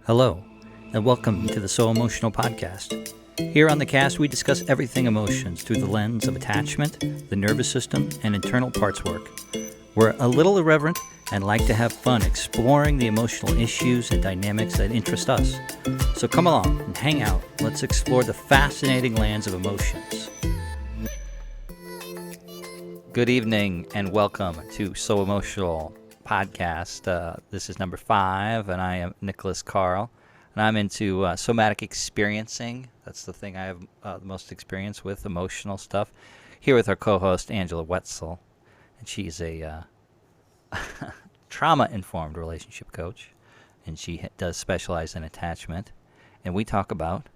Hello, and welcome to the So Emotional podcast. Here on the cast, we discuss everything emotions through the lens of attachment, the nervous system, and internal parts work. We're a little irreverent and like to have fun exploring the emotional issues and dynamics that interest us. So come along and hang out. Let's explore the fascinating lands of emotions. Good evening and welcome to So Emotional podcast. This is number 5, and I am Nicholas Carl, and I'm into somatic experiencing. That's the thing I have the most experience with, emotional stuff. Here with our co-host Angela Wetzel, and she's a trauma-informed relationship coach, and she does specialize in attachment, and we talk about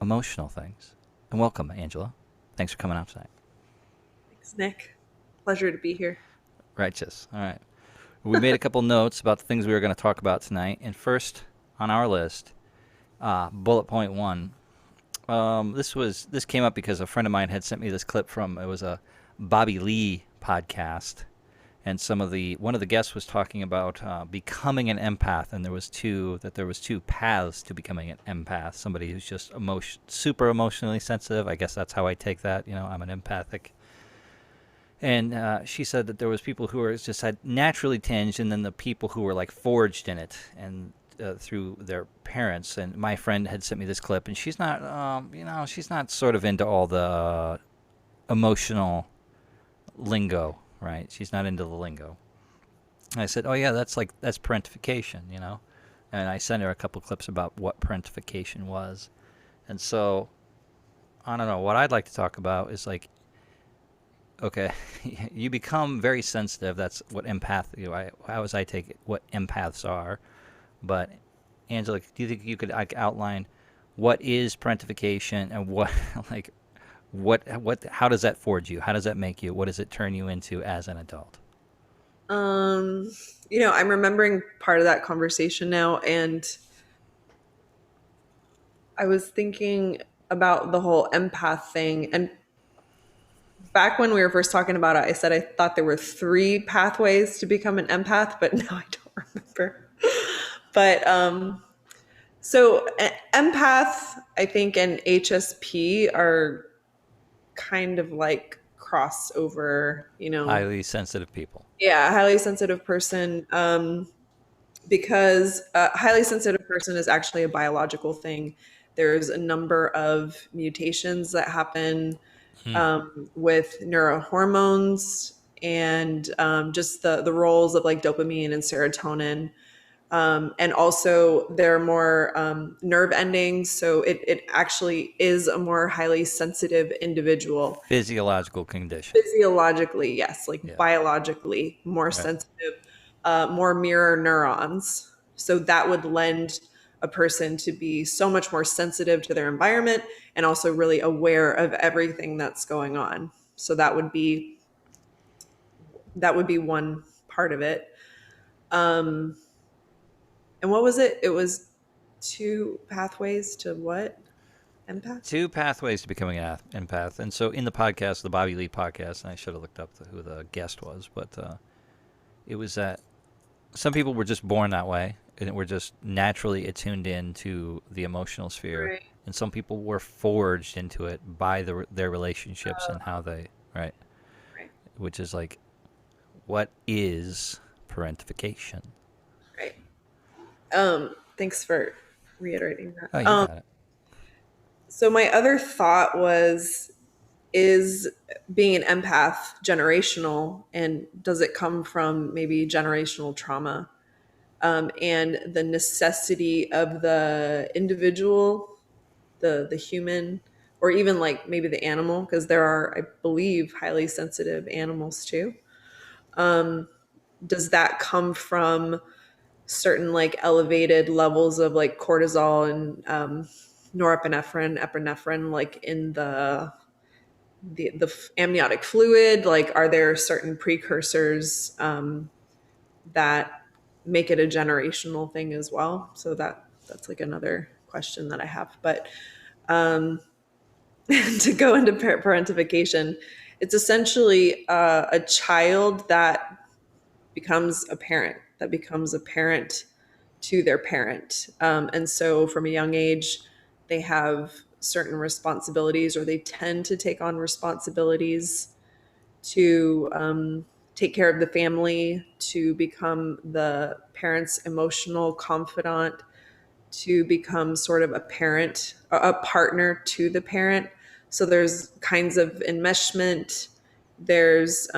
emotional things. And welcome, Angela. Thanks for coming out tonight. Thanks, Nick. Pleasure to be here. Righteous. All right. We made a couple notes about the things we were going to talk about tonight. And first on our list, bullet point 1. This came up because a friend of mine had sent me this clip from, it was a Bobby Lee podcast. And one of the guests was talking about becoming an empath, and there was two paths to becoming an empath. Somebody who's just super emotionally sensitive. I guess that's how I take that. I'm an empathic. And she said that there was people who were just had naturally tinged, and then the people who were like forged in it and through their parents. And my friend had sent me this clip, and she's not, she's not sort of into all the emotional lingo, right? She's not into the lingo. And I said, oh yeah, that's parentification, And I sent her a couple clips about what parentification was. And so, I don't know, what I'd like to talk about is like, okay, you become very sensitive. That's what how as I take it, what empaths are. But Angela, do you think you could outline what is parentification and how does that forge you? How does that make you? What does it turn you into as an adult? I'm remembering part of that conversation now, and I was thinking about the whole empath thing. And back when we were first talking about it, I said I thought there were 3 pathways to become an empath, but now I don't remember. But so empath, I think, and HSP are kind of like crossover, Highly sensitive people. Yeah, a highly sensitive person. Because a highly sensitive person is actually a biological thing. There's a number of mutations that happen with neurohormones and just the roles of like dopamine and serotonin. And also there are more nerve endings. So it actually is a more highly sensitive individual. Physiological condition. Physiologically, yes, like Yeah. biologically more Right. sensitive, more mirror neurons. So that would lend a person to be so much more sensitive to their environment and also really aware of everything that's going on. So that would be one part of it. And what was it? It was 2 pathways to what? Empath? 2 pathways to becoming an empath. And so in the podcast, the Bobby Lee podcast, and I should have looked up who the guest was, but it was that some people were just born that way and were just naturally attuned into the emotional sphere. Right. And some people were forged into it by their relationships and how they, right? Right. Which is like, what is parentification? Right. Thanks for reiterating Oh, that. you got it. So my other thought was, is being an empath generational, and does it come from maybe generational trauma, and the necessity of the individual, the human, or even like maybe the animal, because there are, I believe, highly sensitive animals too. Does that come from certain like elevated levels of like cortisol and norepinephrine, epinephrine, like in the amniotic fluid? Like, are there certain precursors that make it a generational thing as well? So that's like another question that I have. But to go into parentification, it's essentially a child that becomes a parent to their parent. And so from a young age, they have certain responsibilities, or they tend to take on responsibilities to take care of the family, to become the parent's emotional confidant, to become sort of a parent, a partner to the parent. So there's kinds of enmeshment. There's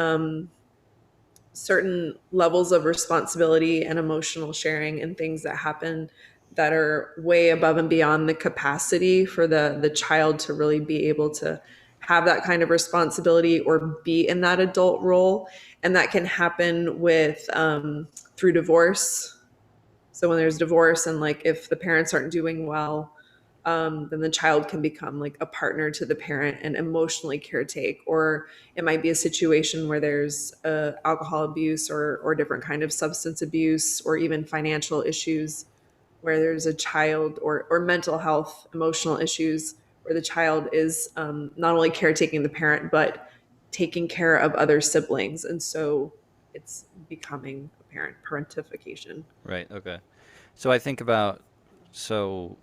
certain levels of responsibility and emotional sharing and things that happen that are way above and beyond the capacity for the child to really be able to have that kind of responsibility or be in that adult role. And that can happen with through divorce. So when there's divorce, and like if the parents aren't doing well, then the child can become like a partner to the parent and emotionally caretake. Or it might be a situation where there's alcohol abuse, or different kind of substance abuse, or even financial issues, where there's a child, or mental health, emotional issues, where the child is not only caretaking the parent, but taking care of other siblings. And so it's becoming a parentification. Right. Okay. So I think about so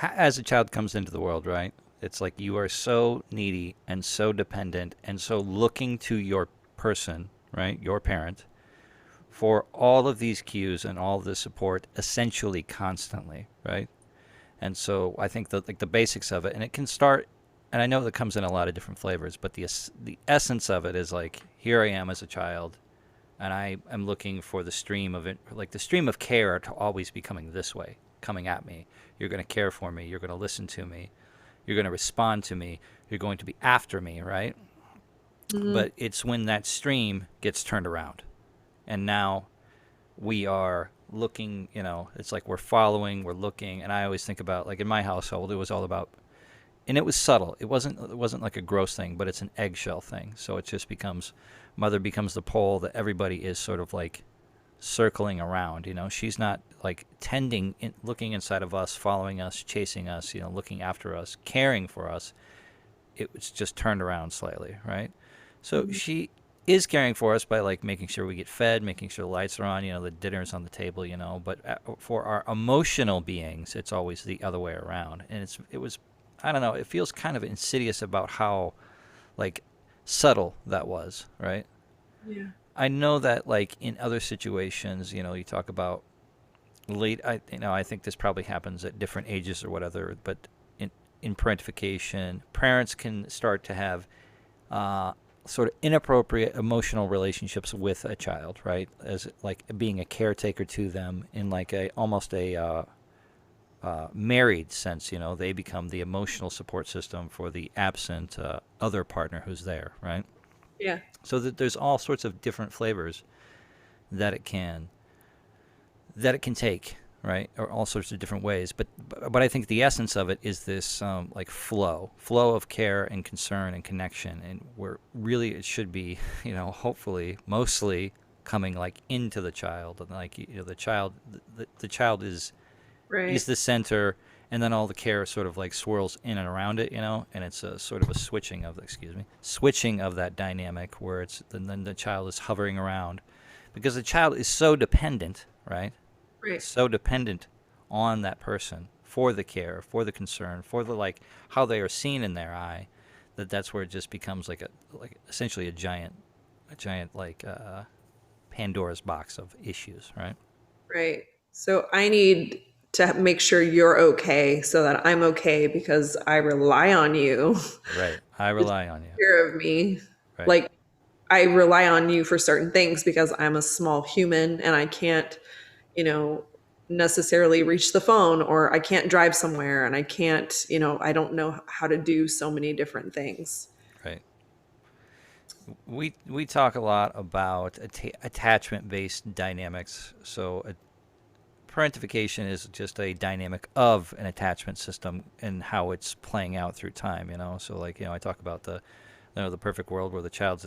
as a child comes into the world, right? It's like you are so needy and so dependent and so looking to your person, right? Your parent for all of these cues and all of the support essentially constantly, right? And so I think that like the basics of it, and it can start, and I know that comes in a lot of different flavors, but the essence of it is like here I am as a child, and I am looking for the stream of it, like the stream of care to always be coming this way, coming at me. You're going to care for me. You're going to listen to me. You're going to respond to me. You're going to be after me, right? Mm-hmm. But it's when that stream gets turned around, and now we are looking. It's like we're following, we're looking, and I always think about like in my household, it was all about and it was subtle. It wasn't like a gross thing, but it's an eggshell thing. So it just becomes mother becomes the pole that everybody is sort of like circling around. She's not like looking inside of us, following us, chasing us. Looking after us, caring for us. It's just turned around slightly, right? So she is caring for us by like making sure we get fed, making sure the lights are on, the dinner's on the table, But for our emotional beings, it's always the other way around, and it was, I don't know, it feels kind of insidious about how like subtle that was, right? Yeah. I know that like in other situations, you talk about late. I think this probably happens at different ages or whatever, but in parentification, parents can start to have uh, sort of inappropriate emotional relationships with a child, right? As like being a caretaker to them in like a almost a married sense. They become the emotional support system for the absent other partner who's there, right? Yeah. So that there's all sorts of different flavors that it can take, right? Or all sorts of different ways. But I think the essence of it is this like flow of care and concern and connection, and where really it should be, hopefully mostly coming like into the child, and like the child is Right. the center, and then all the care sort of like swirls in and around it, and it's a sort of a switching of that dynamic where then the child is hovering around because the child is so dependent, right? Right. So dependent on that person for the care, for the concern, for the like how they are seen in their eye, that's where it just becomes like essentially a giant like Pandora's box of issues, right? Right. So I need to make sure you're okay so that I'm okay, because I rely on you Right. I to take rely on you. care of me. Right. Like, I rely on you for certain things because I'm a small human and I can't, you know, necessarily reach the phone, or I can't drive somewhere, and I can't, I don't know how to do so many different things. Right. We talk a lot about attachment based dynamics. So parentification is just a dynamic of an attachment system and how it's playing out through time. So like I talk about the perfect world where the child's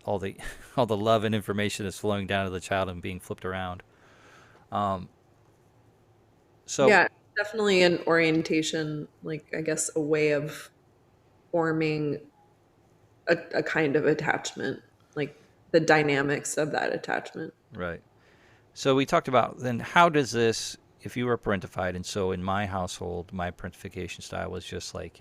all the all the love and information is flowing down to the child and being flipped around. Um, so Yeah, definitely an orientation, like I guess a way of forming a kind of attachment, like the dynamics of that attachment. right. So we talked about then how does this, if you were parentified, and so in my household, my parentification style was just like,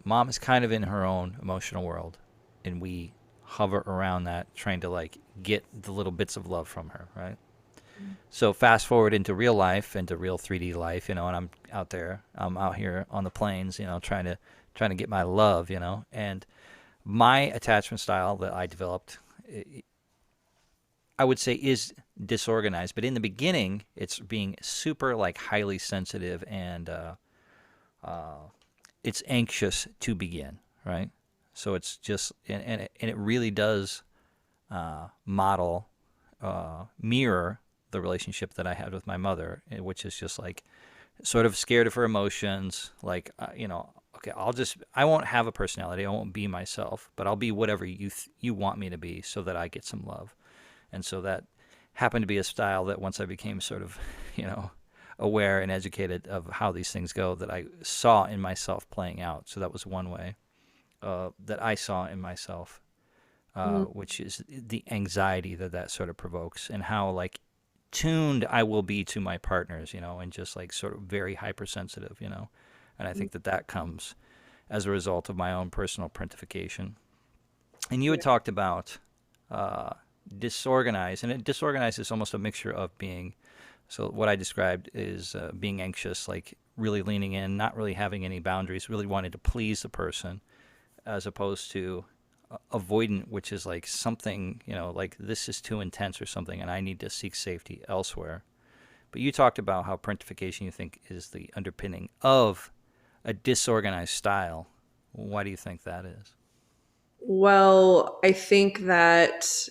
mom is kind of in her own emotional world, and we hover around that, trying to like get the little bits of love from her, right? So fast forward into real life, into real 3D life, and I'm out there, I'm out here on the plains, trying to get my love, and my attachment style that I developed, I would say, is disorganized. But in the beginning, it's being super like highly sensitive and it's anxious to begin, right? So it's just and it really does model mirror the relationship that I had with my mother, which is just like sort of scared of her emotions. Like, okay, I won't have a personality. I won't be myself, but I'll be whatever you want me to be so that I get some love. And so that happened to be a style that once I became sort of, you know, aware and educated of how these things go, that I saw in myself playing out. So that was one way that I saw in myself, Mm. which is the anxiety that sort of provokes, and how like tuned I will be to my partners, and just like sort of very hypersensitive, and I think that comes as a result of my own personal parentification. And you had Yeah. talked about uh, disorganized, and disorganized is almost a mixture of being. So what I described is being anxious, like really leaning in, not really having any boundaries, really wanting to please the person, as opposed to avoidant, which is like something, like this is too intense or something, and I need to seek safety elsewhere. But you talked about how parentification you think is the underpinning of a disorganized style. Why do you think that is? Well, I think that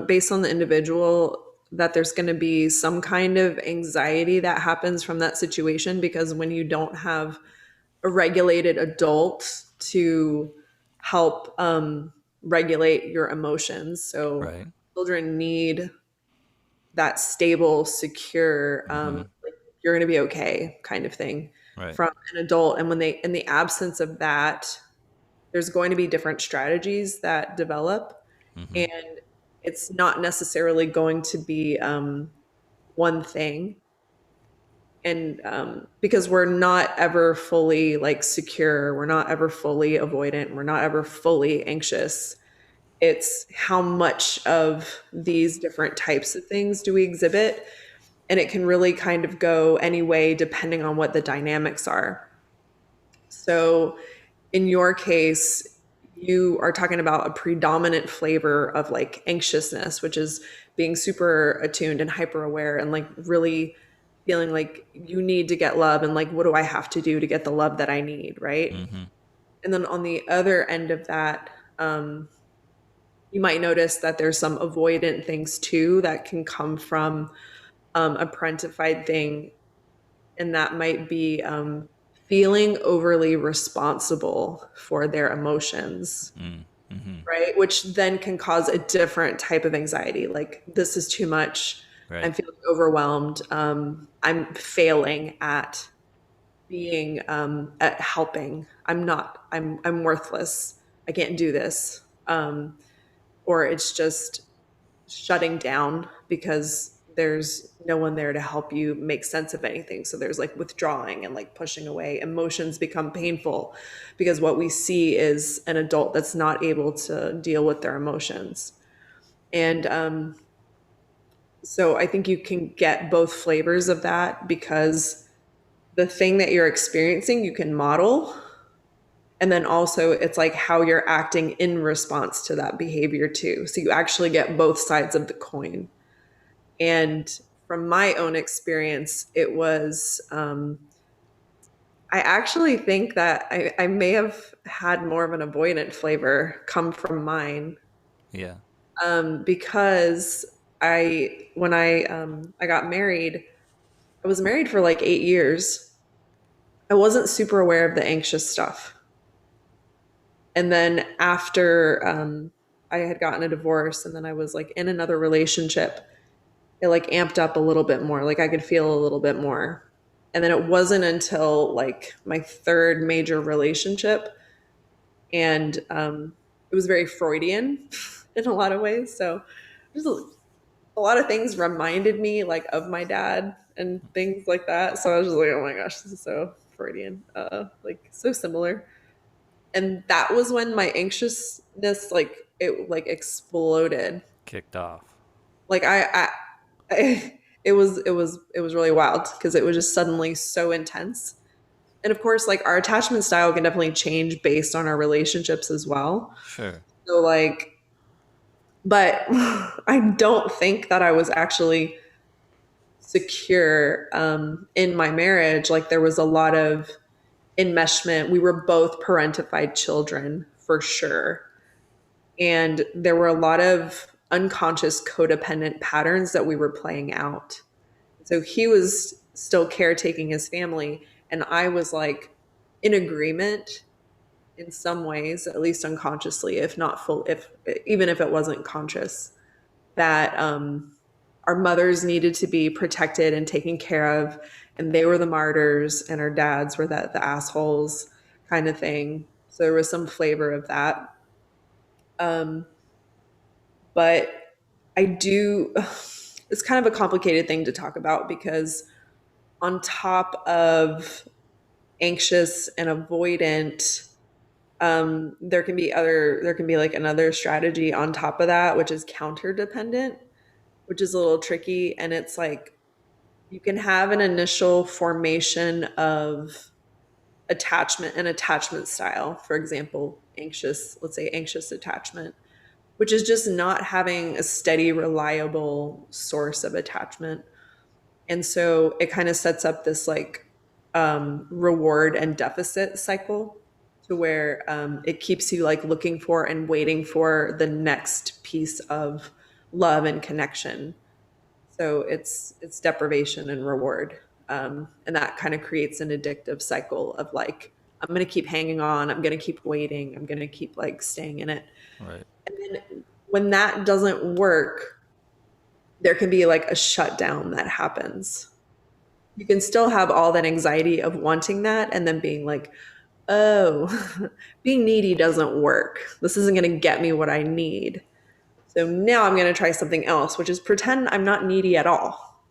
based on the individual, that there's going to be some kind of anxiety that happens from that situation because when you don't have a regulated adult to help regulate your emotions, so Right. children need that stable, secure, Mm-hmm. like, you're going to be okay kind of thing Right. from an adult. And when they, in the absence of that, there's going to be different strategies that develop. Mm-hmm. And it's not necessarily going to be one thing. And because we're not ever fully like secure, we're not ever fully avoidant, we're not ever fully anxious. It's how much of these different types of things do we exhibit, and it can really kind of go any way depending on what the dynamics are. So in your case, you are talking about a predominant flavor of like anxiousness, which is being super attuned and hyper aware and like really feeling like you need to get love and like, what do I have to do to get the love that I need? Right. Mm-hmm. And then on the other end of that, you might notice that there's some avoidant things too that can come from a parentified thing, and that might be feeling overly responsible for their emotions, Mm-hmm. right? Which then can cause a different type of anxiety. Like, this is too much. I'm Right. feeling overwhelmed. I'm failing at being at helping. I'm not. I'm worthless. I can't do this. Or it's just shutting down because there's no one there to help you make sense of anything. So there's like withdrawing and like pushing away. Emotions become painful because what we see is an adult that's not able to deal with their emotions. And so I think you can get both flavors of that because the thing that you're experiencing, you can model. And then also, it's like how you're acting in response to that behavior, too. So you actually get both sides of the coin. And from my own experience, it was, I actually think that I may have had more of an avoidant flavor come from mine, Yeah. because when I got married, I was married for like 8 years. I wasn't super aware of the anxious stuff. And then after I had gotten a divorce and then I was like in another relationship, it like amped up a little bit more. Like I could feel a little bit more. And then it wasn't until like my third major relationship, and it was very Freudian in a lot of ways. So just a lot of things reminded me like of my dad and things like that. So I was just like, oh my gosh, this is so Freudian, like so similar. And that was when my anxiousness like it like exploded. Kicked off. Like it was really wild because it was just suddenly so intense. And of course, like our attachment style can definitely change based on our relationships as well. Sure. So like, but I don't think that I was actually secure in my marriage. Like there was a lot of enmeshment. We were both parentified children for sure. And there were a lot of unconscious codependent patterns that we were playing out. So he was still caretaking his family, and I was like in agreement in some ways, at least unconsciously, if not full, if even if it wasn't conscious, that our mothers needed to be protected and taken care of, and they were the martyrs, and our dads were the assholes kind of thing. So there was some flavor of that. Um, but I do. It's kind of a complicated thing to talk about because on top of anxious and avoidant, there can be like another strategy on top of that, which is counter dependent, which is a little tricky. And it's like you can have an initial formation of attachment and attachment style. For example, anxious, let's say anxious attachment, which is just not having a steady, reliable source of attachment. And so it kind of sets up this like reward and deficit cycle to where it keeps you like looking for and waiting for the next piece of love and connection. So it's deprivation and reward, and that kind of creates an addictive cycle of like I'm going to keep hanging on, I'm going to keep waiting, I'm going to keep like staying in it. Right. And then when that doesn't work, there can be like a shutdown that happens. You can still have all that anxiety of wanting that and then being like, oh, being needy doesn't work. This isn't going to get me what I need. So now I'm going to try something else, which is pretend I'm not needy at all.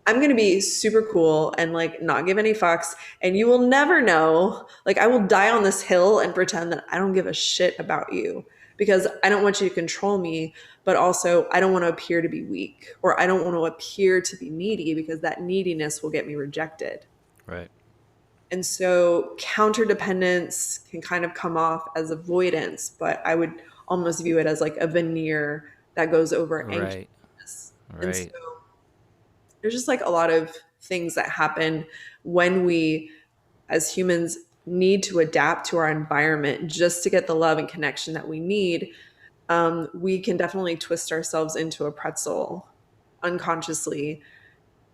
I'm going to be super cool and like not give any fucks. And you will never know. Like, I will die on this hill and pretend that I don't give a shit about you because I don't want you to control me. But also, I don't want to appear to be weak or I don't want to appear to be needy because that neediness will get me rejected. Right. And so, counter dependence can kind of come off as avoidance, but I would almost view it as like a veneer that goes over Right. anxiousness. And so, Right. there's just like a lot of things that happen when we as humans need to adapt to our environment just to get the love and connection that we need. We can definitely twist ourselves into a pretzel unconsciously,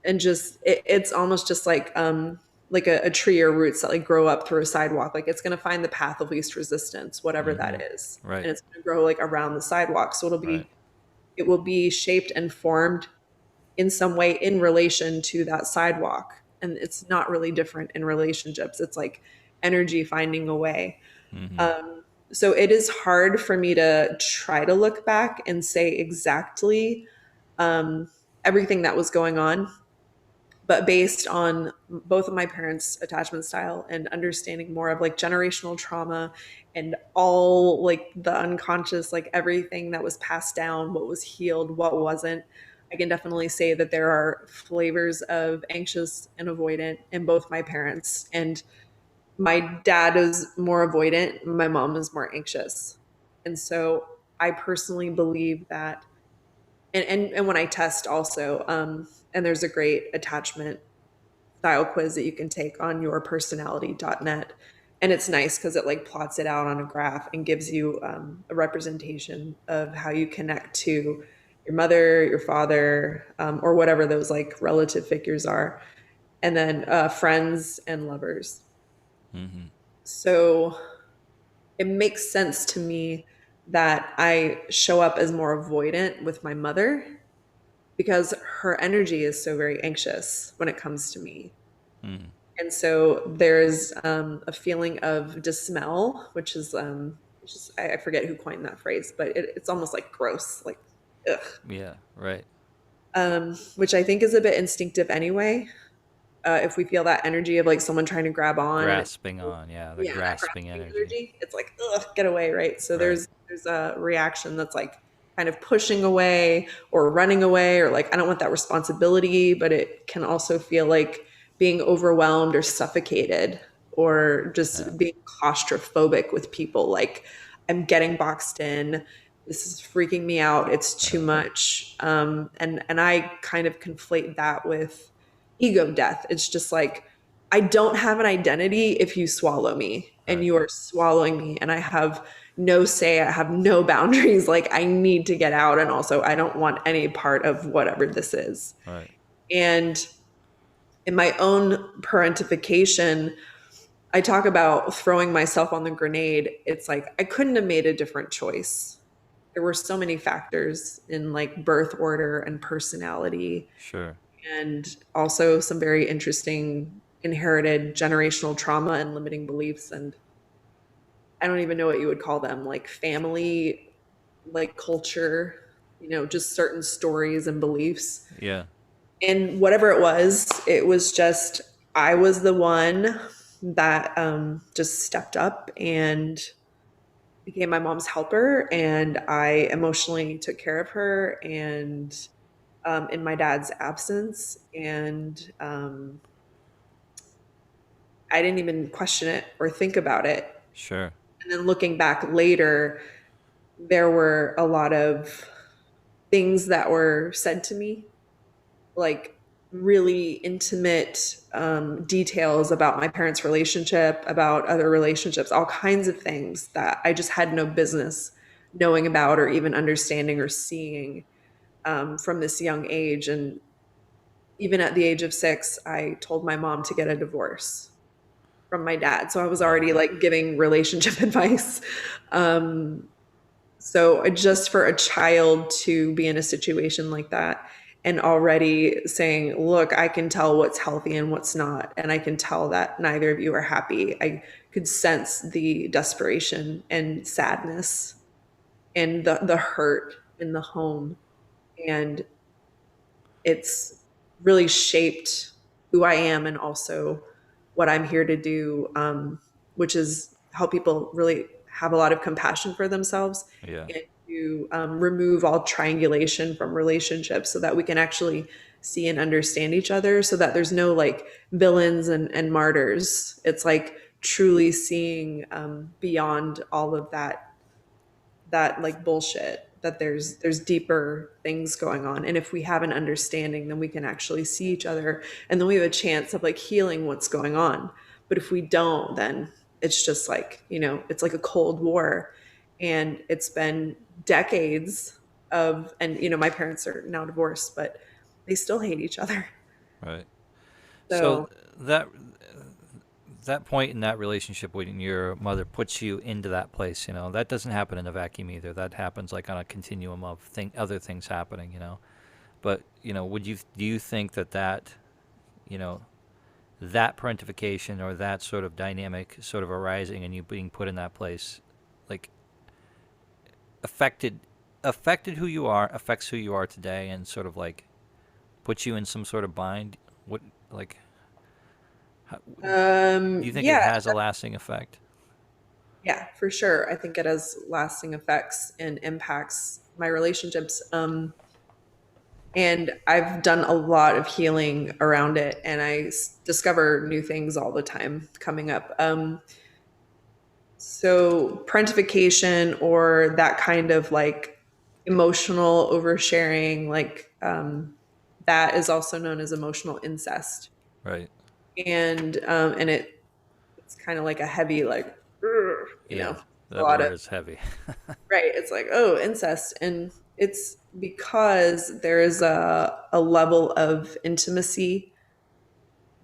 and just it's almost just like a tree or roots that like grow up through a sidewalk. Like it's going to find the path of least resistance, whatever that is, Right. and it's going to grow like around the sidewalk. So Right. it will be shaped and formed in some way in relation to that sidewalk. And it's not really different in relationships. It's like energy finding a way. So it is hard for me to try to look back and say exactly um, everything that was going on. But based on both of my parents' attachment style and understanding more of like generational trauma and all like the unconscious, like everything that was passed down, what was healed, what wasn't, I can definitely say that there are flavors of anxious and avoidant in both my parents. And my dad is more avoidant, my mom is more anxious. And so I personally believe that, and when I test also, and there's a great attachment style quiz that you can take on yourpersonality.net. And it's nice because it like plots it out on a graph and gives you a representation of how you connect to your mother, your father, or whatever those like relative figures are, and then friends and lovers. So it makes sense to me that I show up as more avoidant with my mother because her energy is so very anxious when it comes to me. And so there's a feeling of dismell, which is I forget who coined that phrase, but it's almost like gross, like ugh. Yeah. Right. which I think is a bit instinctive anyway. If we feel that energy of like someone trying to grab on and it's Grasping on, yeah, the yeah, that grasping grasping energy. energy, it's like, ugh, get away, right? So Right. there's a reaction that's like kind of pushing away or running away or like I don't want that responsibility, but it can also feel like being overwhelmed or suffocated or Yeah. just being claustrophobic with people. Like I'm getting boxed in. This is freaking me out. It's too Right. much. And I kind of conflate that with ego death. It's just like I don't have an identity if you swallow me and Right. you are swallowing me and I have no say, I have no boundaries. Like I need to get out. And also I don't want any part of whatever this is. Right. And in my own parentification, I talk about throwing myself on the grenade. It's like I couldn't have made a different choice. There were so many factors in like birth order and personality Sure. and also some very interesting inherited generational trauma and limiting beliefs. And I don't even know what you would call them, like family, like culture, just certain stories and beliefs. Yeah. And whatever it was just, I was the one that just stepped up and became my mom's helper. And I emotionally took care of her and in my dad's absence. And I didn't even question it or think about it. Sure. And then looking back later, there were a lot of things that were said to me, like really intimate details about my parents' relationship, about other relationships, all kinds of things that I just had no business knowing about or even understanding or seeing from this young age. And even at the age of 6, I told my mom to get a divorce from my dad. So I was Yeah. already like giving relationship advice. Um, so just for a child to be in a situation like that and already saying, look, I can tell what's healthy and what's not. And I can tell that neither of you are happy. I could sense the desperation and sadness and the hurt in the home. And it's really shaped who I am and also what I'm here to do, which is help people really have a lot of compassion for themselves Yeah. and to remove all triangulation from relationships so that we can actually see and understand each other so that there's no like villains and martyrs. It's like truly seeing beyond all of that like bullshit that there's deeper things going on and if we have an understanding then we can actually see each other and then we have a chance of like healing what's going on but if we don't then it's just like it's like a cold war and it's been decades of and my parents are now divorced but they still hate each other Right. So so that that point in that relationship when your mother puts you into that place, that doesn't happen in a vacuum either. That happens like on a continuum of other things happening. But would you do you think that you know that parentification or that sort of dynamic sort of arising and you being put in that place, like affected affected who you are, affects who you are today, and sort of like puts you in some sort of bind? What like how, do you think it yeah. has a lasting effect? Yeah, for sure. I think it has lasting effects and impacts my relationships. And I've done a lot of healing around it, and discover new things all the time coming up. So, parentification or that kind of like emotional oversharing, like that is also known as emotional incest. Right. And it's kind of like a heavy, like, Yeah. a That lot word of is heavy. right. It's like, oh, incest. And it's because there is a level of intimacy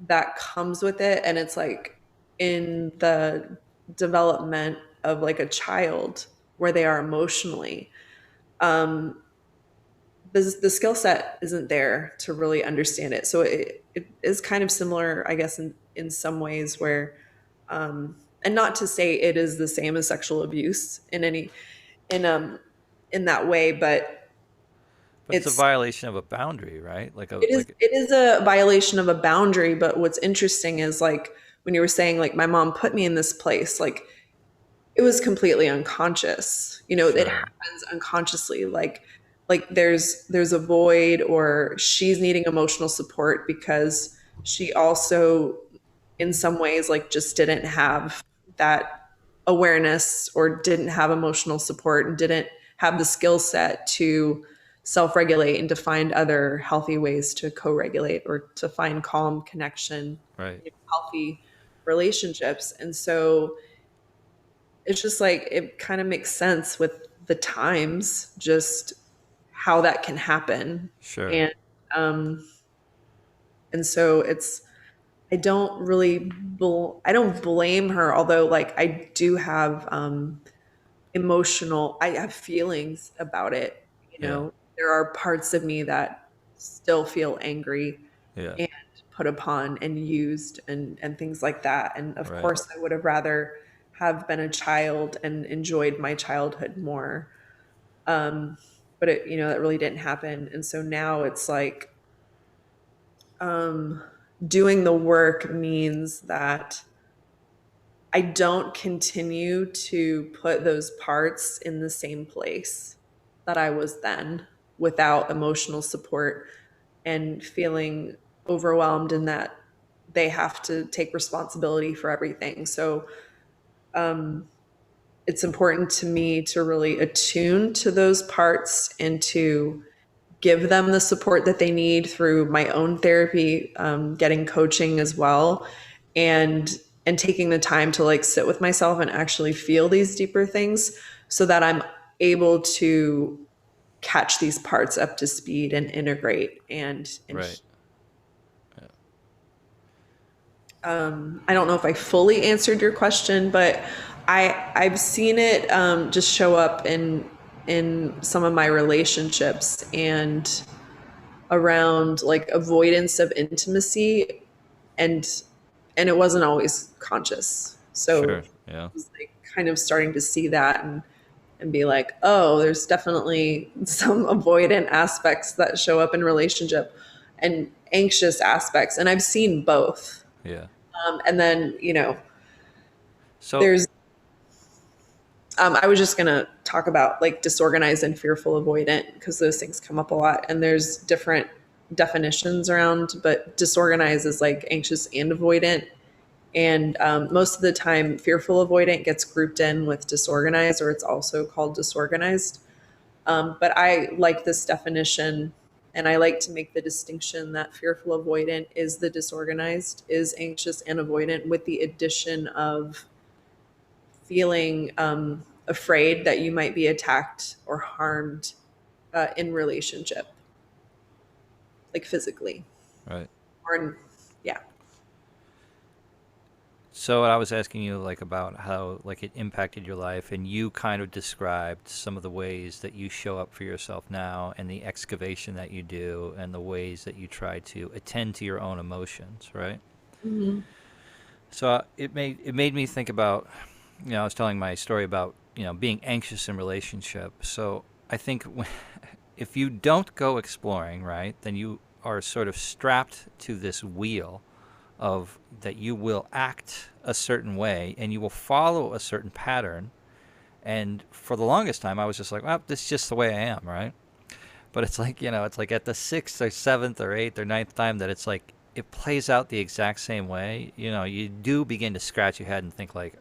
that comes with it. And it's like in the development of like a child where they are emotionally. Um, the skill set isn't there to really understand it. So it is kind of similar, I guess, in some ways where, and not to say it is the same as sexual abuse in any, in, in that way, but But it's a it's violation of a boundary, right? it is a violation of a boundary, but what's interesting is like when you were saying like my mom put me in this place, like it was completely unconscious. You know, it Sure. happens unconsciously. Like there's a void, or she's needing emotional support because she also in some ways like just didn't have that awareness, or didn't have emotional support, and didn't have the skill set to self-regulate and to find other healthy ways to co-regulate, or to find calm connection, Right. healthy relationships. And so it's just like it kind of makes sense with the times, just how that can happen. Sure. And um and so it's I don't really I don't blame her, although like I do have emotional I have feelings about it. You Yeah. know, there are parts of me that still feel angry Yeah. and put upon and used, and things like that. And of Right. course I would have rather have been a child and enjoyed my childhood more. um but it, that really didn't happen. And so now it's like um doing the work means that I don't continue to put those parts in the same place that I was then, without emotional support and feeling overwhelmed in that they have to take responsibility for everything. So um, it's important to me to really attune to those parts and to give them the support that they need through my own therapy, getting coaching as well, and taking the time to like sit with myself and actually feel these deeper things, so that I'm able to catch these parts up to speed and integrate and Right. Yeah. I don't know if I fully answered your question, but I've seen it just show up in some of my relationships, and around like avoidance of intimacy, and and it wasn't always conscious. So Sure. Yeah. I was like kind of starting to see that, and be like, oh, there's definitely some avoidant aspects that show up in relationship, and anxious aspects, and I've seen both. Yeah. And then So, there's I was just gonna talk about like disorganized and fearful avoidant, because those things come up a lot, and there's different definitions around, but disorganized is like anxious and avoidant. And most of the time, fearful avoidant gets grouped in with disorganized, or it's also called disorganized. But I like this definition, and I like to make the distinction that fearful avoidant is the disorganized, is anxious and avoidant, with the addition of feeling afraid that you might be attacked or harmed in relationship, like physically, right. or yeah. So I was asking you like about how like it impacted your life, and you kind of described some of the ways that you show up for yourself now, and the excavation that you do, and the ways that you try to attend to your own emotions, right? Mhm. So it made me think about, I was telling my story about being anxious in relationship. So I think if you don't go exploring, right, then you are sort of strapped to this wheel of that you will act a certain way and you will follow a certain pattern. And for the longest time, I was just like, well, this is just the way I am, right? But it's like, it's like at the sixth or seventh or eighth or ninth time that it's like it plays out the exact same way. You do begin to scratch your head and think like,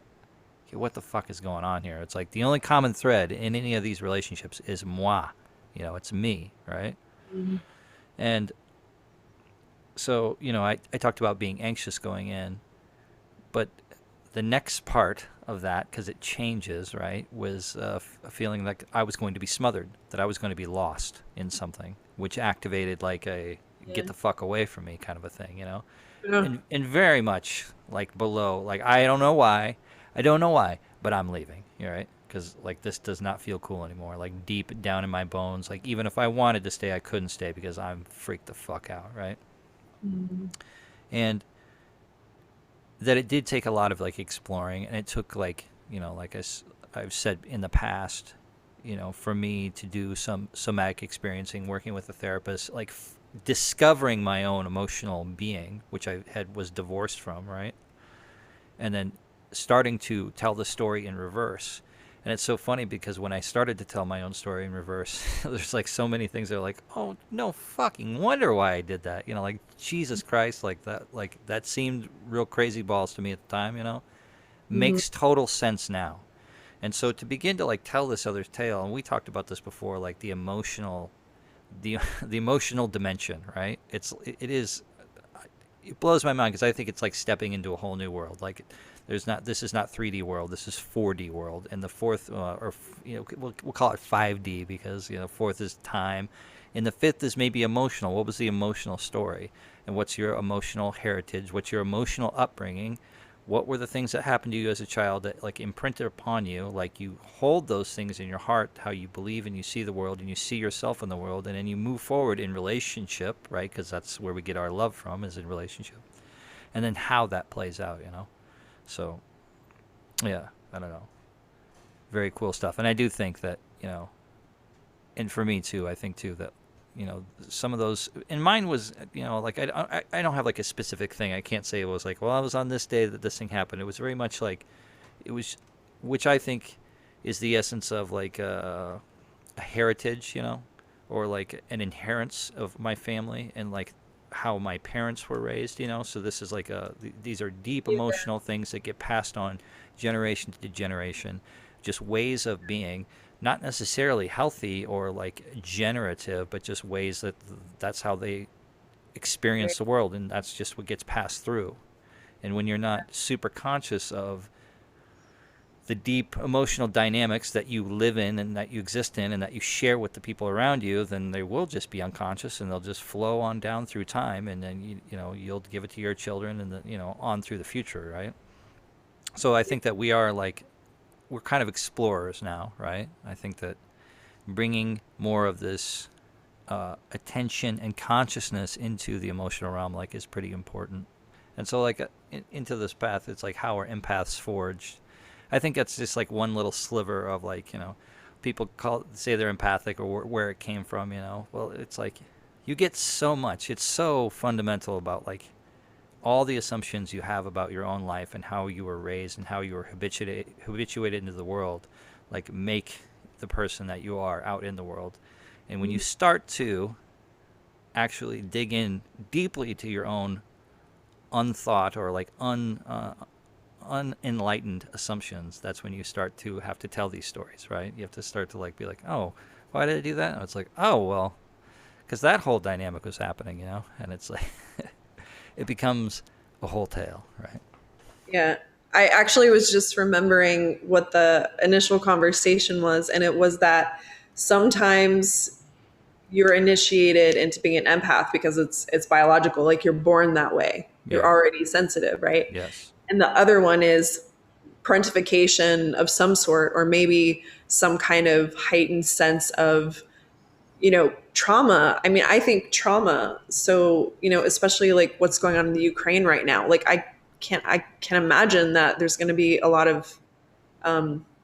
okay, what the fuck is going on here? It's like the only common thread in any of these relationships is moi. It's me, right? Mhm. And so, I talked about being anxious going in, but the next part of that, because it changes, right, was a feeling like I was going to be smothered, that I was going to be lost in something, which activated like a get Yeah. the fuck away from me kind of a thing, Yeah. and very much like below, like I don't know why, but I'm leaving, right? Because like this does not feel cool anymore. Like deep down in my bones, like even if I wanted to stay, I couldn't stay because I'm freaked the fuck out, right? Mhm. And that it did take a lot of like exploring, and it took like like I've said in the past, for me to do some somatic experiencing, working with a therapist, like discovering my own emotional being, which I had was divorced from, right? And then starting to tell the story in reverse. And it's so funny because when I started to tell my own story in reverse, there's like so many things that are like, oh, no fucking wonder why I did that. Like Jesus Christ, like that seemed real crazy balls to me at the time, Mhm. makes total sense now. And so to begin to like tell this other tale, and we talked about this before, like the the emotional dimension, right? It is it blows my mind because I think it's like stepping into a whole new world. Like this is not 3D world, this is 4D world, and the fourth or we'll call it 5D because fourth is time, and the fifth is maybe emotional. What was the emotional story, and what's your emotional heritage? What's your emotional upbringing? What were the things that happened to you as a child that like imprinted upon you? Like you hold those things in your heart, how you believe and you see the world and you see yourself in the world, and then you move forward in relationship, right? Because that's where we get our love from, is in relationship, and then how that plays out. So yeah, I don't know, very cool stuff. And I do think that and for me too, I think too that some of those, and mine was like I don't have like a specific thing. I can't say it was like, well, I was on this day that this thing happened. It was very much like it was, which I think is the essence of like a heritage, or like an inherence of my family and like how my parents were raised. So this is like these are deep emotional things that get passed on generation to generation, just ways of being, not necessarily healthy or like generative, but just ways that's how they experience Right. the world, and that's just what gets passed through. And when you're not super conscious of the deep emotional dynamics that you live in and that you exist in and that you share with the people around you, then they will just be unconscious and they'll just flow on down through time, and then you'll give it to your children, and on through the future, right? So I think that we're kind of explorers now, right? I think that bringing more of this attention and consciousness into the emotional realm like is pretty important. And so like into this path, it's like how are empaths forged. I think that's just like one little sliver of like people say they're empathic or where it came from. Well, it's like you get so much. It's so fundamental about like all the assumptions you have about your own life and how you were raised and how you were habituated into the world, like make the person that you are out in the world. And when you Mhm. start to actually dig in deeply to your own unthought or like unenlightened assumptions, that's when you start to have to tell these stories, right? You have to start to like be like, oh, why did I do that? And it's like, oh, well, because that whole dynamic was happening. And it's like it becomes a whole tale, right? Yeah. I actually was just remembering what the initial conversation was, and it was that sometimes you're initiated into being an empath because it's biological, like you're born that way. You're Yeah. already sensitive, right? Yes. And the other one is parentification of some sort, or maybe some kind of heightened sense of trauma. I mean, I think trauma, so especially like what's going on in the Ukraine right now, like I can imagine that there's going to be a lot of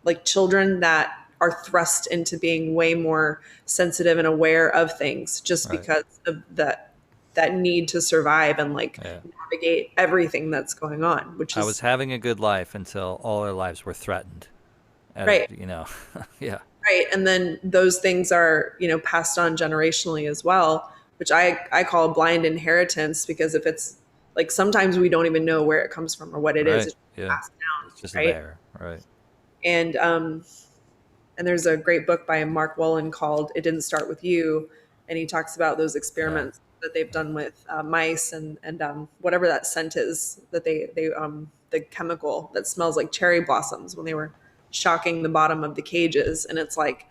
like children that are thrust into being way more sensitive and aware of things just Right. because of that need to survive and like Yeah. navigate everything that's going on, which I was is having a good life until all our lives were threatened. right. Yeah. Right. And then those things are, passed on generationally as well, which I call blind inheritance, because if it's like sometimes we don't even know where it comes from or what it is. Right. It's Yeah. passed down, It's just right? there. Right. And there's a great book by Mark Wolin called "It Didn't Start with You," and he talks about those Yeah. experiments that they've Yeah. done with mice and whatever that scent is that they the chemical that smells like cherry blossoms, when they were shocking the bottom of the cages, and it's like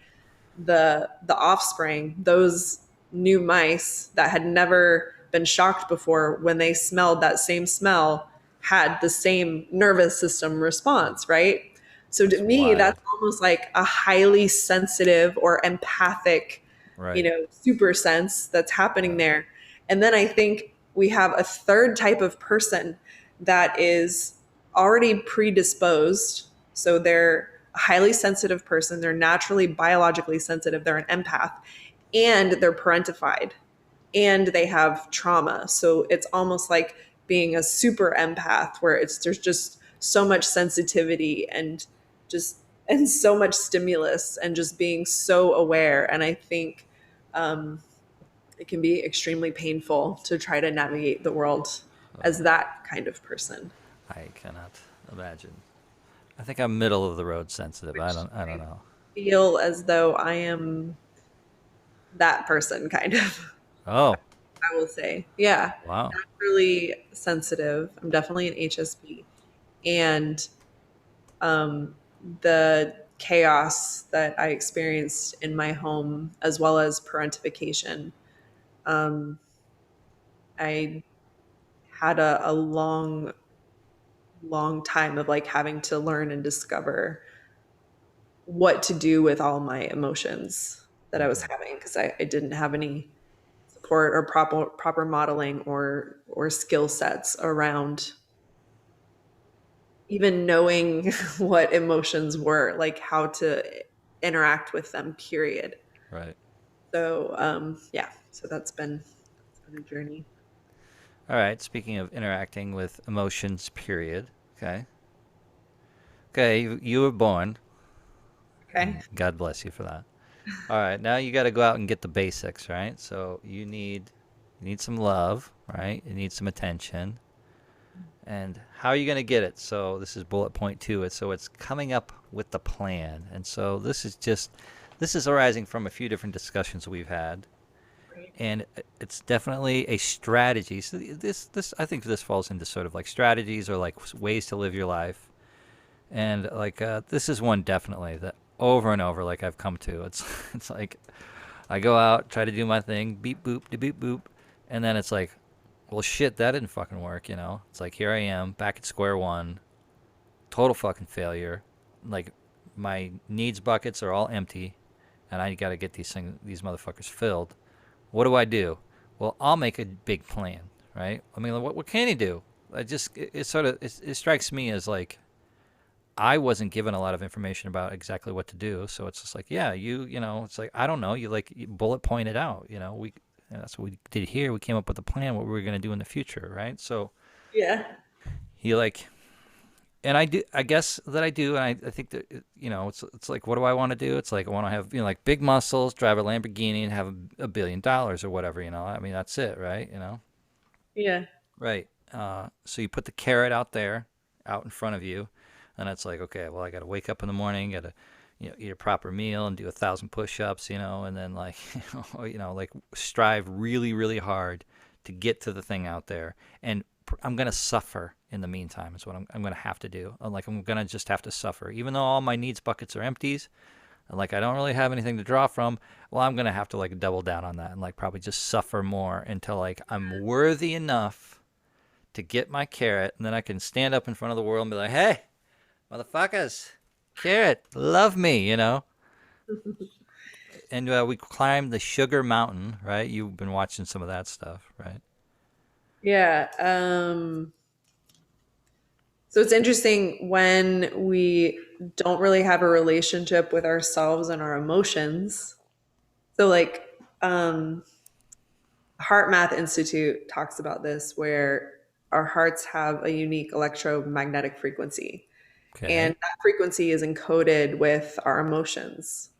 the offspring, those new mice that had never been shocked before, when they smelled that same smell, had the same nervous system response, right? So to That's me, wild. that's almost like a highly sensitive or empathic, Right. super sense that's happening Yeah. there. And then I think we have a third type of person that is already predisposed. So they're a highly sensitive person. They're naturally biologically sensitive. They're an empath, and they're parentified, and they have trauma. So it's almost like being a super empath, where there's just so much sensitivity just and so much stimulus and just being so aware. And I think it can be extremely painful to try to navigate the world as that kind of person. I cannot imagine. I think I'm middle of the road sensitive. I Which don't. I don't I know. feel as though I am that person, kind of. Oh, I will say, yeah, wow. naturally sensitive. I'm definitely an HSP, and um, the chaos that I experienced in my home, as well as parentification, um, I had a long time of like having to learn and discover what to do with all my emotions that I was having, because I didn't have any support or proper modeling or skill sets around even knowing what emotions were, like how to interact with them, period. Right. So yeah, so that's been a journey. All right. Speaking of interacting with emotions, period. Okay. Okay. You were born, Okay. and God bless you for that. All right. Now you got to go out and get the basics, right? So you need some love, right? You need some attention. And how are you going to get it? So this is bullet point two. So it's coming up with the plan. And so this is arising from a few different discussions we've had, Right. and it's definitely a strategy. So this I think this falls into sort of like strategies or like ways to live your life. And like this is one definitely that over and over like I've come to. It's it's like I go out, try to do my thing, beep boop, de beep boop, and then it's like, well shit, that didn't fucking work, you know? It's like here I am back at square one, total fucking failure. Like my needs buckets are all empty, and I got to get these motherfuckers filled. What do I do? Well, I'll make a big plan, right? I mean, what can he do? It sort of it strikes me as like I wasn't given a lot of information about exactly what to do, so it's just like, yeah, you know, it's like I don't know, you bullet pointed out, you know, that's what we did here. We came up with a plan what we were gonna do in the future, right? So Yeah. he like, and I do, I guess that I do, and I think that you know, it's like, what do I want to do? It's like I want to have, you know, like big muscles, drive a Lamborghini, and have $1 billion or whatever, you know. I mean, that's it, right? You know. Yeah. Right. So you put the carrot out there, out in front of you, and it's like, okay, well, I got to wake up in the morning, got to, you know, eat a proper meal and do 1,000 push-ups, you know, and then like, like strive really, really hard to get to the thing out there. And I'm gonna suffer in the meantime. Is what I'm gonna have to do. Like I'm gonna just have to suffer, even though all my needs buckets are empties. And like I don't really have anything to draw from. Well, I'm gonna have to like double down on that and like probably just suffer more until like I'm worthy enough to get my carrot, and then I can stand up in front of the world and be like, "Hey, motherfuckers, carrot, love me," you know. And we climbed the Sugar Mountain, right? You've been watching some of that stuff, right? Yeah. So it's interesting when we don't really have a relationship with ourselves and our emotions. So like Heart Math Institute talks about this, where our hearts have a unique electromagnetic frequency, and Okay. that frequency is encoded with our emotions.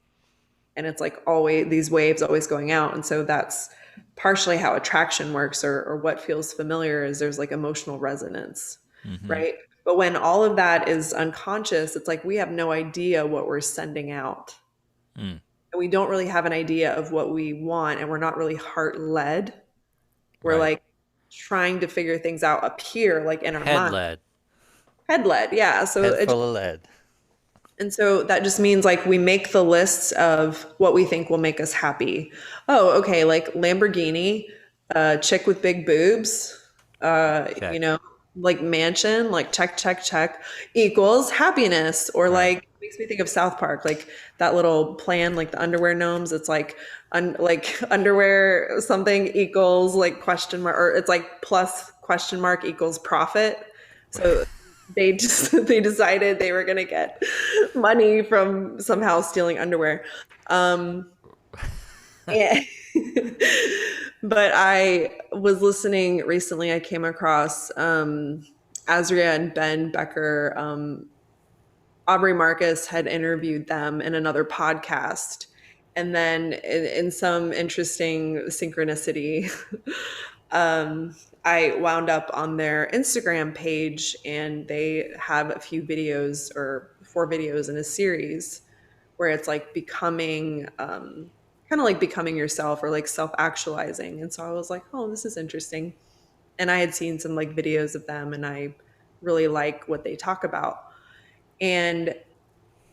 And it's like always these waves always going out. And so that's partially how attraction works, or what feels familiar is there's like emotional resonance, Mm-hmm. right? But when all of that is unconscious, it's like we have no idea what we're sending out. Mm. And we don't really have an idea of what we want, and we're not really heart led. We're Right. like trying to figure things out up here, like in our Head mind. lead. Head led, yeah. So Head it full of lead. And so that just means like we make the lists of what we think will make us happy. Oh, okay, like Lamborghini, chick with big boobs, you Check. know, like mansion, like check, check, check, equals happiness. Or Right. like makes me think of South Park, like that little plan, like the underwear gnomes. It's like like underwear something equals like question mark, or it's like plus question mark equals profit. Right. So they just they decided they were gonna get money from somehow stealing underwear. Um, and but I was listening recently. I came across Azria and Ben Becker. Aubrey Marcus had interviewed them in another podcast. And then in some interesting synchronicity, um, I wound up on their Instagram page and they have a few videos or 4 videos in a series where it's like becoming, kind of like becoming yourself or like self actualizing. And so I was like, oh, this is interesting. And I had seen some like videos of them and I really like what they talk about. And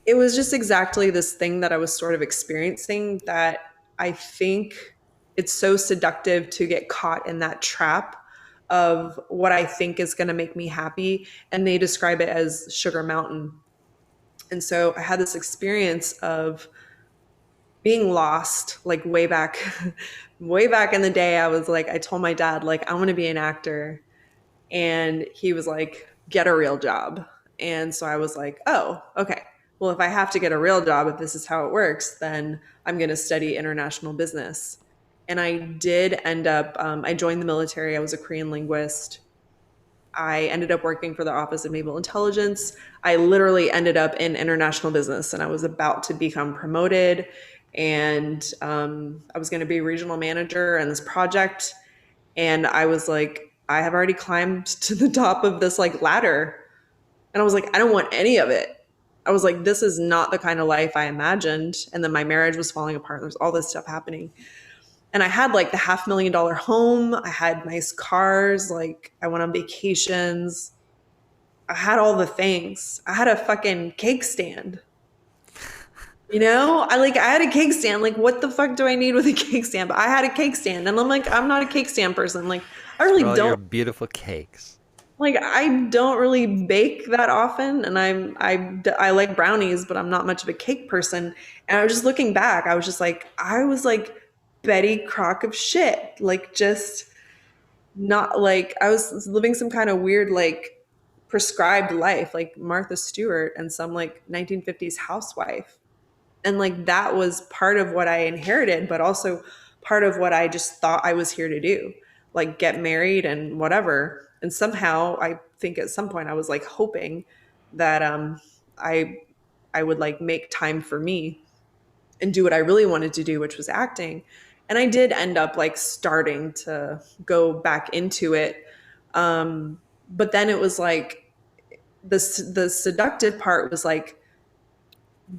it was just exactly this thing that I was sort of experiencing that I think it's so seductive to get caught in that trap of what I think is going to make me happy. And they describe it as Sugar Mountain. And so I had this experience of being lost, like way back, way back in the day. I was like, I told my dad, like, I want to be an actor. And he was like, get a real job. And so I was like, oh, okay. Well, if I have to get a real job, if this is how it works, then I'm going to study international business. And I did end up, I joined the military. I was a Korean linguist. I ended up working for the Office of Naval Intelligence. I literally ended up in international business and I was about to become promoted. And I was going to be regional manager in this project. And I was like, I have already climbed to the top of this like ladder. And I was like, I don't want any of it. I was like, this is not the kind of life I imagined. And then my marriage was falling apart. There's all this stuff happening. And I had like the $500,000 home. I had nice cars. Like I went on vacations. I had all the things. I had a fucking cake stand. I had a cake stand. Like, what the fuck do I need with a cake stand? But I had a cake stand, and I'm like, I'm not a cake stand person. Like, I For really all your don't beautiful cakes. like. I don't really bake that often, and I like brownies, but I'm not much of a cake person. And I was just looking back. I was like Betty Crock of shit. Like, just not like I was living some kind of weird like prescribed life, like Martha Stewart and some like 1950s housewife. And like that was part of what I inherited, but also part of what I just thought I was here to do, like get married and whatever. And somehow I think at some point I was like hoping that I I would like make time for me and do what I really wanted to do, which was acting. And I did end up like starting to go back into it. But then it was like the seductive part was like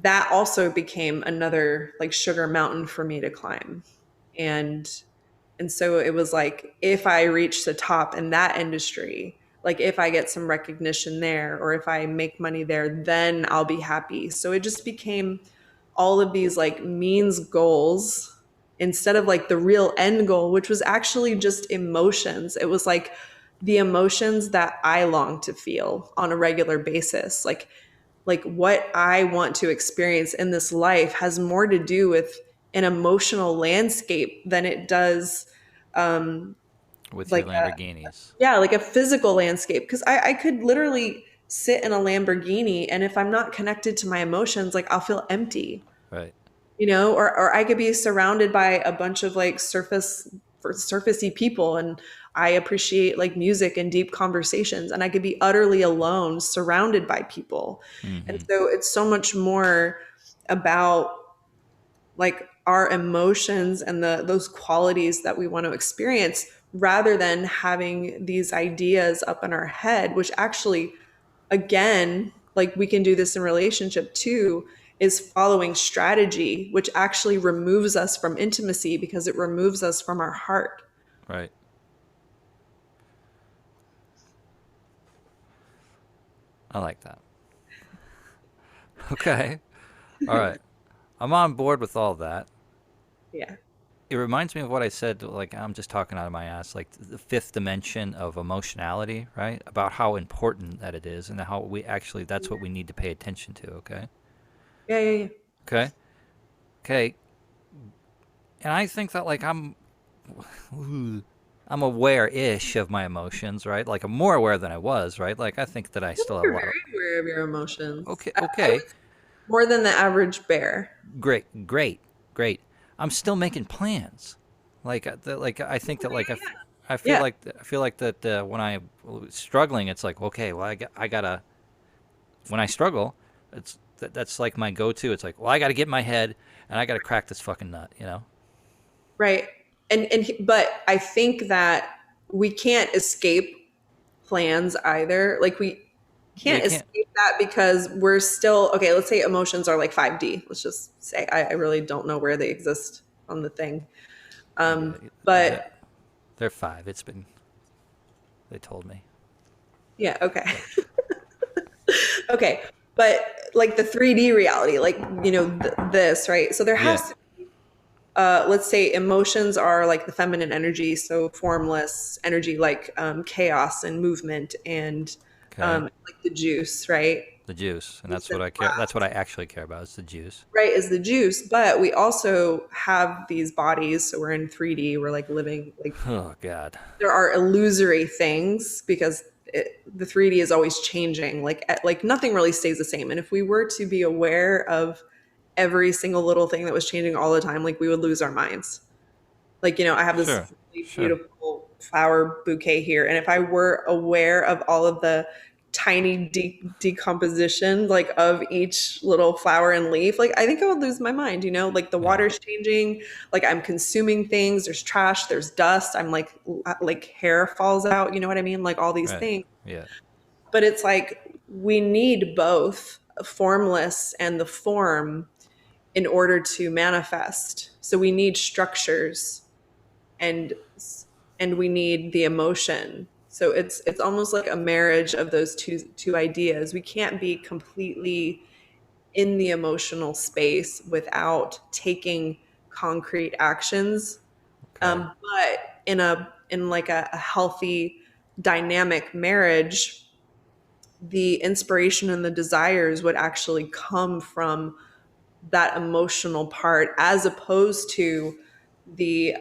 that also became another like sugar mountain for me to climb. And and so it was like if I reach the top in that industry, like if I get some recognition there or if I make money there, then I'll be happy. So it just became all of these like means goals instead of like the real end goal, which was actually just emotions. It was like the emotions that I long to feel on a regular basis. Like what I want to experience in this life has more to do with an emotional landscape than it does um With your like Lamborghinis. like a physical landscape because I could literally sit in a Lamborghini and if I'm not connected to my emotions like I'll feel empty, Right. or I could be surrounded by a bunch of like surfacey people and I appreciate like music and deep conversations and I could be utterly alone surrounded by people. And Mm-hmm. so it's so much more about like our emotions and those qualities that we want to experience rather than having these ideas up in our head, which actually again, like we can do this in relationship too, is following strategy, which actually removes us from intimacy because it removes us from our heart. Right. I like that. Okay. All right. I'm on board with all that. Yeah. It reminds me of what I said, like I'm just talking out of my ass, like the fifth dimension of emotionality, right? About how important that it is and how we actually, that's what we need to pay attention to, okay? Yeah, yeah, yeah. Okay? Okay. And I think that like I'm aware-ish of my emotions, right? Like I'm more aware than I was, right? Like I think that I I think still have a you're lot of very aware of your emotions. okay, I would okay. More than the average bear. Great, great, great. I'm still making plans. Like I think that Yeah. I feel like that when I'm struggling, it's like okay, well I gotta when I struggle, that's like my go-to. It's like well I gotta get in my head and I gotta crack this fucking nut, you know? Right. But I think that we can't escape plans either. Like we Yeah, you can't can't. escape that because we're still okay. Let's say emotions are like 5D. Let's just say I really don't know where they exist on the thing. But They're, they're five. It's been they told me. yeah, okay. Okay. But like the 3D reality, like, this, right? So there Yeah. has to let's say emotions are like the feminine energy, so formless energy like chaos and movement and Okay. like the juice, right? The juice, and Juice that's and what I care. That's what blast, I actually care about. Is the juice. right, is the juice. But we also have these bodies, so we're in 3D, we're like living, like Oh God. there are illusory things because the 3D is always changing. Like nothing really stays the same. And if we were to be aware of every single little thing that was changing all the time, like we would lose our minds. Like, I have this Sure. really Sure. beautiful flower bouquet here. And if I were aware of all of the tiny decomposition, like of each little flower and leaf, like I think I would lose my mind, like the Yeah. water's changing, like I'm consuming things, there's trash, there's dust, I'm like hair falls out, you know what I mean? Like all these Right. things. Yeah. But it's like we need both formless and the form in order to manifest. So we need structures and and we need the emotion. So it's almost like a marriage of those two ideas. We can't be completely in the emotional space without taking concrete actions. Okay. But in like a healthy dynamic marriage, the inspiration and the desires would actually come from that emotional part as opposed to the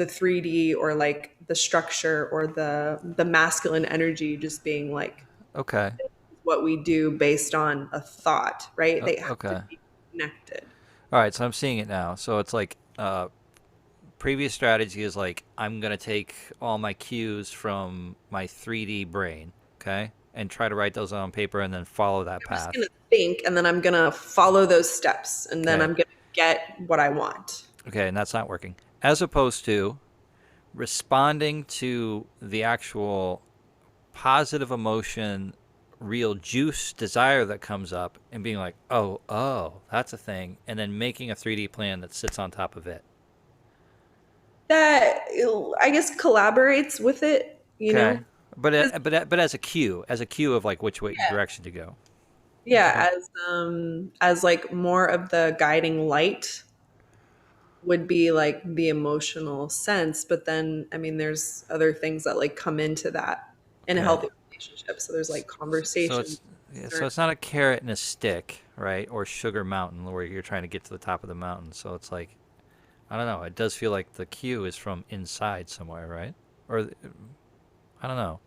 3D or like the structure or the masculine energy just being like Okay. what we do based on a thought, right? They have to Okay. be connected. All right. So I'm seeing it now. So it's like previous strategy is like I'm gonna take all my cues from my 3D brain, okay, and try to write those on paper and then follow that I'm just gonna path. think and then I'm gonna follow those steps and then Okay. I'm gonna get what I want. Okay, and that's not working. As opposed to responding to the actual positive emotion, real juice desire that comes up and being like, oh, that's a thing, and then making a 3D plan that sits on top of it. That I guess collaborates with it, Okay. But 'Cause, but as a cue of like which way direction to go. Okay. yeah, as like more of the guiding light would be like the emotional sense, but then I mean there's other things that like come into that in a Okay. healthy relationship. So there's like So conversation, it's yeah, so concern. it's not a carrot and a stick, right? Or sugar mountain where you're trying to get to the top of the mountain. So it's like I don't know. It does feel like the cue is from inside somewhere, right? Or I don't know.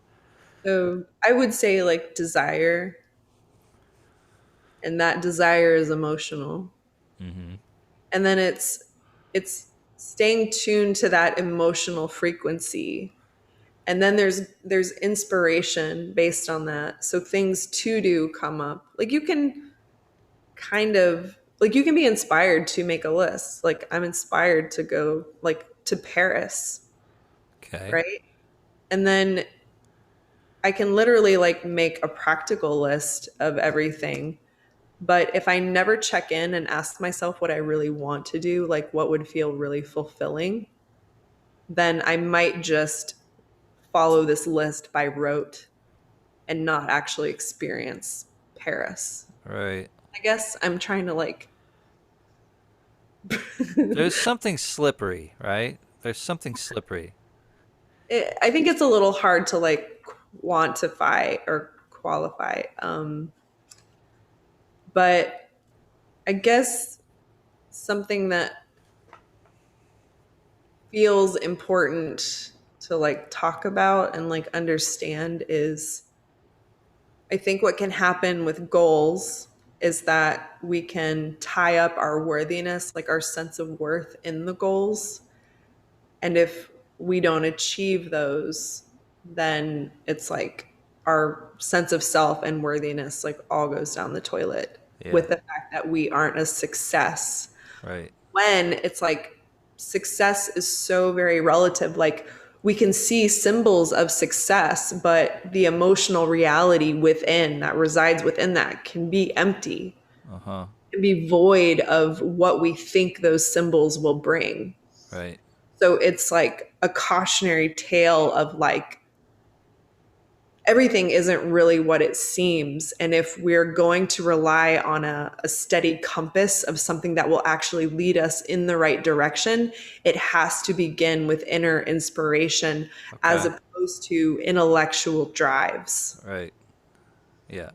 So I would say like desire, and that desire is emotional. Mm-hmm. And then it's staying tuned to that emotional frequency. And then there's inspiration based on that. So things to do come up. Like you can kind of like you can be inspired to make a list. Like I'm inspired to go like to Paris, Okay. right? And then I can literally like make a practical list of everything. But if I never check in and ask myself what I really want to do, like what would feel really fulfilling, then I might just follow this list by rote and not actually experience Paris. Right. I guess I'm trying to like There's something slippery, right? There's something slippery. I think it's a little hard to like quantify or qualify. But I guess something that feels important to like talk about and like understand is I think what can happen with goals. is that we can tie up our worthiness, like our sense of worth in the goals. And if we don't achieve those, then it's like our sense of self and worthiness like all goes down the toilet Yeah. with the fact that we aren't a success. Right. When it's like success is so very relative. Like we can see symbols of success, but the emotional reality within that resides within that can be empty, Uh huh. can be void of what we think those symbols will bring. Right. So it's like a cautionary tale of like everything isn't really what it seems. And if we're going to rely on a steady compass of something that will actually lead us in the right direction, it has to begin with inner inspiration as Okay. opposed to intellectual drives. Right. Yeah.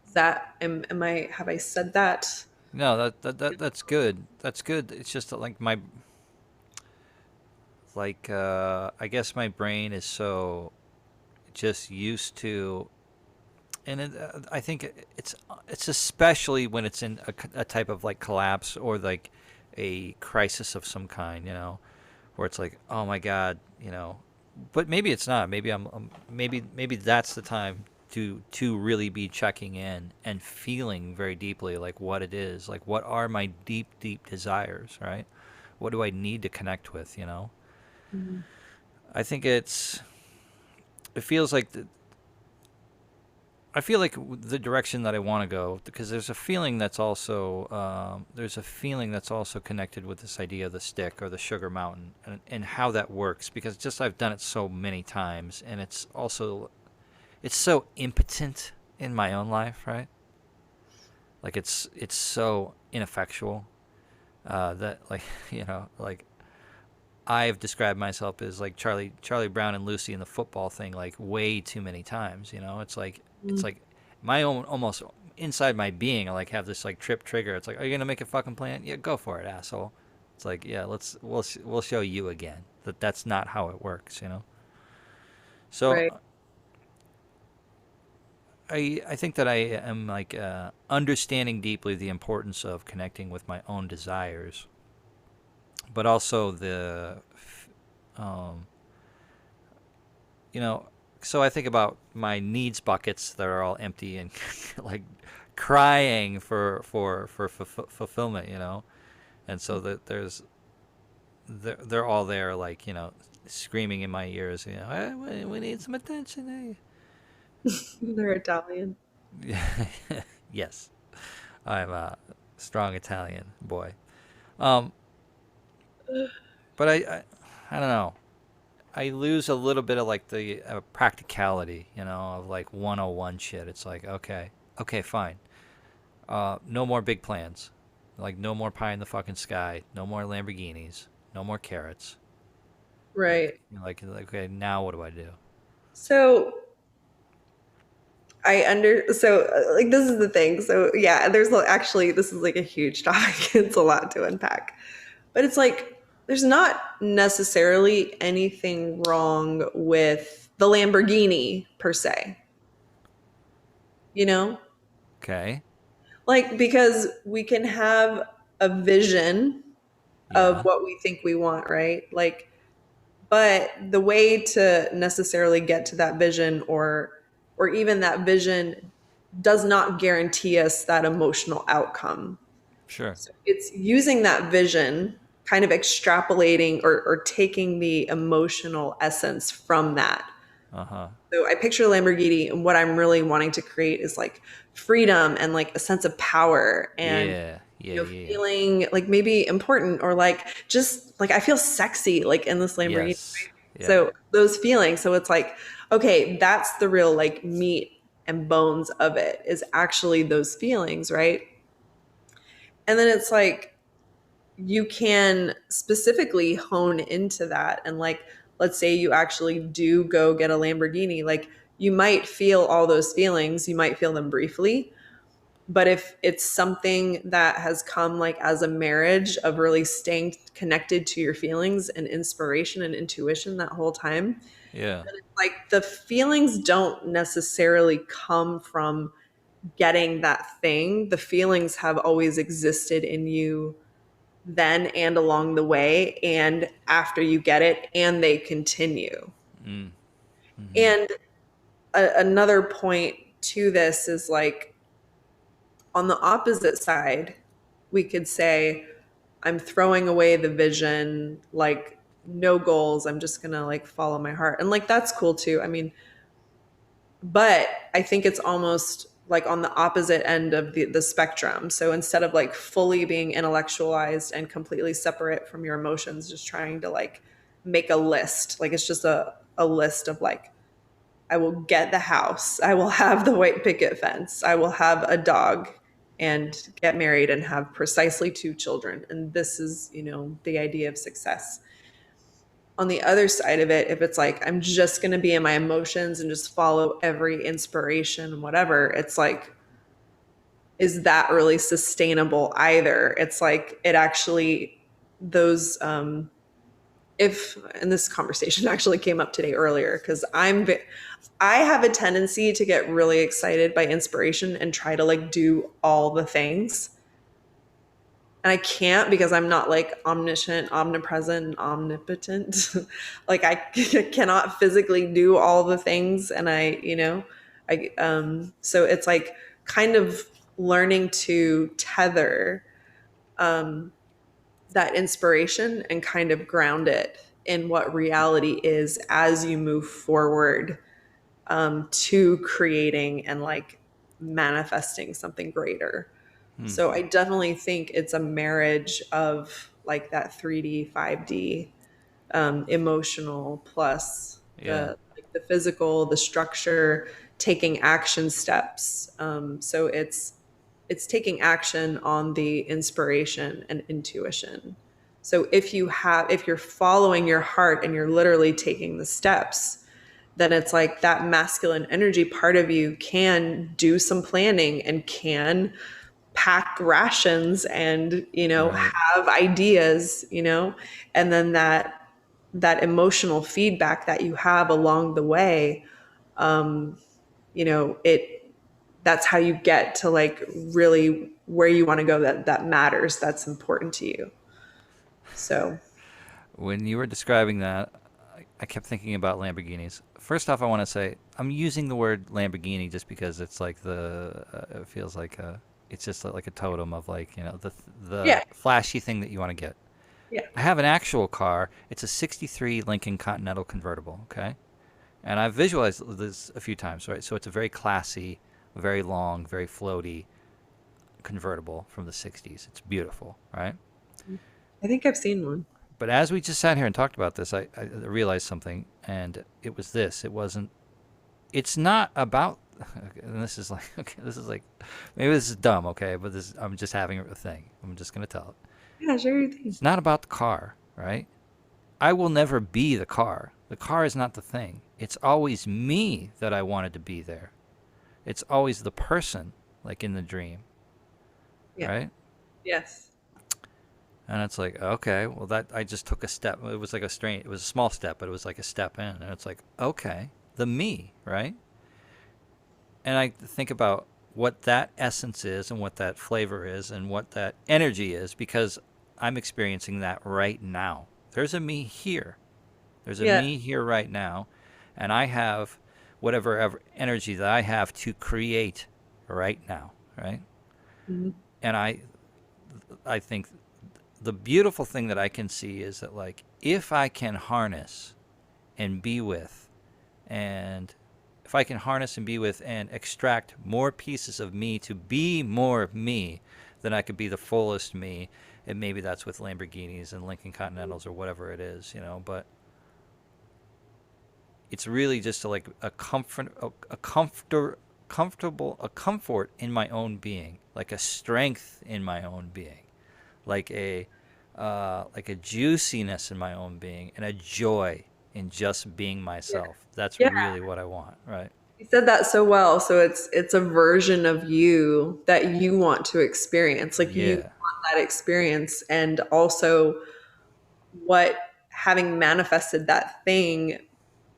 Is that, am I, have I said that? No, that's good. That's good. It's just that, like my I guess my brain is so just used to, and I think it's especially when it's in a type of like collapse or like a crisis of some kind, where it's like, oh my god, but maybe it's not. Maybe maybe that's the time to really be checking in and feeling very deeply like what it is, like what are my deep desires, right? What do I need to connect with? Mhm. I think it feels like I feel like the direction that I want to go, because there's a feeling that's also connected with this idea of the stick or the sugar mountain, and how that works, because just I've done it so many times, and it's so impotent in my own life, right? Like it's so ineffectual, that like like I've described myself as like Charlie Brown and Lucy in the football thing like way too many times. It's like my own almost inside my being. I like have this like trigger. It's like, are you gonna make a fucking plan? Yeah, go for it, asshole. It's like, yeah, we'll show you again that that's not how it works. So Right. I think that I am like understanding deeply the importance of connecting with my own desires, but also um, you know, so I think about my needs buckets that are all empty and like crying for fulfillment. And so that they're all there, like screaming in my ears, "Hey, we need some attention, They're Italian. hey." Yes, I'm a strong Italian boy. Um, but I don't know. I lose a little bit of like the practicality, of like 101 shit. It's like, okay, fine. No more big plans. Like no more pie in the fucking sky. No more Lamborghinis. No more carrots. Right. Okay, now what do I do? So like this is the thing. So yeah, actually this is like a huge topic. It's a lot to unpack. But it's like there's not necessarily anything wrong with the Lamborghini per se, you know? Okay. Like because we can have a vision of Yeah. what we think we want, right? Like but the way to necessarily get to that vision or even that vision does not guarantee us that emotional outcome. Sure. So it's using that vision, kind of extrapolating or taking the emotional essence from that. Uh huh. So I picture Lamborghini, and what I'm really wanting to create is like freedom and like a sense of power and Yeah. Yeah. Yeah. feeling like maybe important or like just like I feel sexy like in this Lamborghini. Yes. Yeah. So those feelings. So it's like, okay, that's the real like meat and bones of it is actually those feelings, right? And then it's like you can specifically hone into that and like let's say you actually do go get a Lamborghini, like you might feel all those feelings, you might feel them briefly, but if it's something that has come like as a marriage of really staying connected to your feelings and inspiration and intuition that whole time, Yeah. like the feelings don't necessarily come from getting that thing. The feelings have always existed in you then and along the way and after you get it, and they continue. Mm. Hmm. And another point to this is like on the opposite side, we could say, I'm throwing away the vision, like no goals. I'm just going to like follow my heart. And like that's cool too. I mean, but I think it's almost like on the opposite end of the spectrum. So instead of like fully being intellectualized and completely separate from your emotions, just trying to like make a list, like it's just a list of like, I will get the house, I will have the white picket fence, I will have a dog and get married and have precisely 2 children. And this is, the idea of success. On the other side of it, if it's like I'm just going to be in my emotions and just follow every inspiration and whatever, it's like, is that really sustainable either? It's like it actually, those if and this conversation actually came up today earlier because I have a tendency to get really excited by inspiration and try to like do all the things, and I can't because I'm not like omniscient, omnipresent, omnipotent. Like I cannot physically do all the things, and so it's like kind of learning to tether um, that inspiration and kind of ground it in what reality is as you move forward to creating and like manifesting something greater. Hmm. So I definitely think it's a marriage of like that 3D, 5D, emotional plus Yeah. the physical, the structure, taking action steps. So it's taking action on the inspiration and intuition. So if you're following your heart and you're literally taking the steps, then it's like that masculine energy part of you can do some planning and can pack rations and Right. have ideas, and then that emotional feedback that you have along the way, um it that's how you get to like really where you want to go, that matters, that's important to you. So When you were describing that, I kept thinking about Lamborghinis. First off, I want to say I'm using the word Lamborghini just because it's like it feels like it's just like a totem of like the yeah, flashy thing that you want to get. yeah. I have an actual car. It's a '63 Lincoln Continental convertible. Okay, and I've visualized this a few times. Right, so it's a very classy, very long, very floaty convertible from the '60s. It's beautiful. Right. I think I've seen one. But as we just sat here and talked about this, I realized something, and it was this. It wasn't. It's not about. And this is like okay. This is like maybe this is dumb. Okay, but this I'm just having a thing. I'm just gonna tell it. Yeah, share your thing. It's not about the car, right? I will never be the car. The car is not the thing. It's always me that I wanted to be there. It's always the person, like in the dream, Yeah. right? Yes. And it's like, okay, well that I just took a step. It was like it was a small step, but it was like a step in. And it's like, okay, the me, right? And I think about what that essence is and what that flavor is and what that energy is because I'm experiencing that right now. There's a me here. There's a Yeah. me here right now, and I have whatever energy that I have to create right now, right? Mhm. And I think the beautiful thing that I can see is that like if I can harness and be with and if I can harness and be with and extract more pieces of me to be more of me, then I could be the fullest me. And maybe that's with Lamborghinis and Lincoln Continentals or whatever it is, but it's really just like a comfort in my own being, like a strength in my own being, like a juiciness in my own being, and a joy in just being Yeah. myself. That's Yeah. really what I want, right? You said that so well. So it's a version of you that you want to experience. Like you Yeah. want that experience, and also what having manifested that thing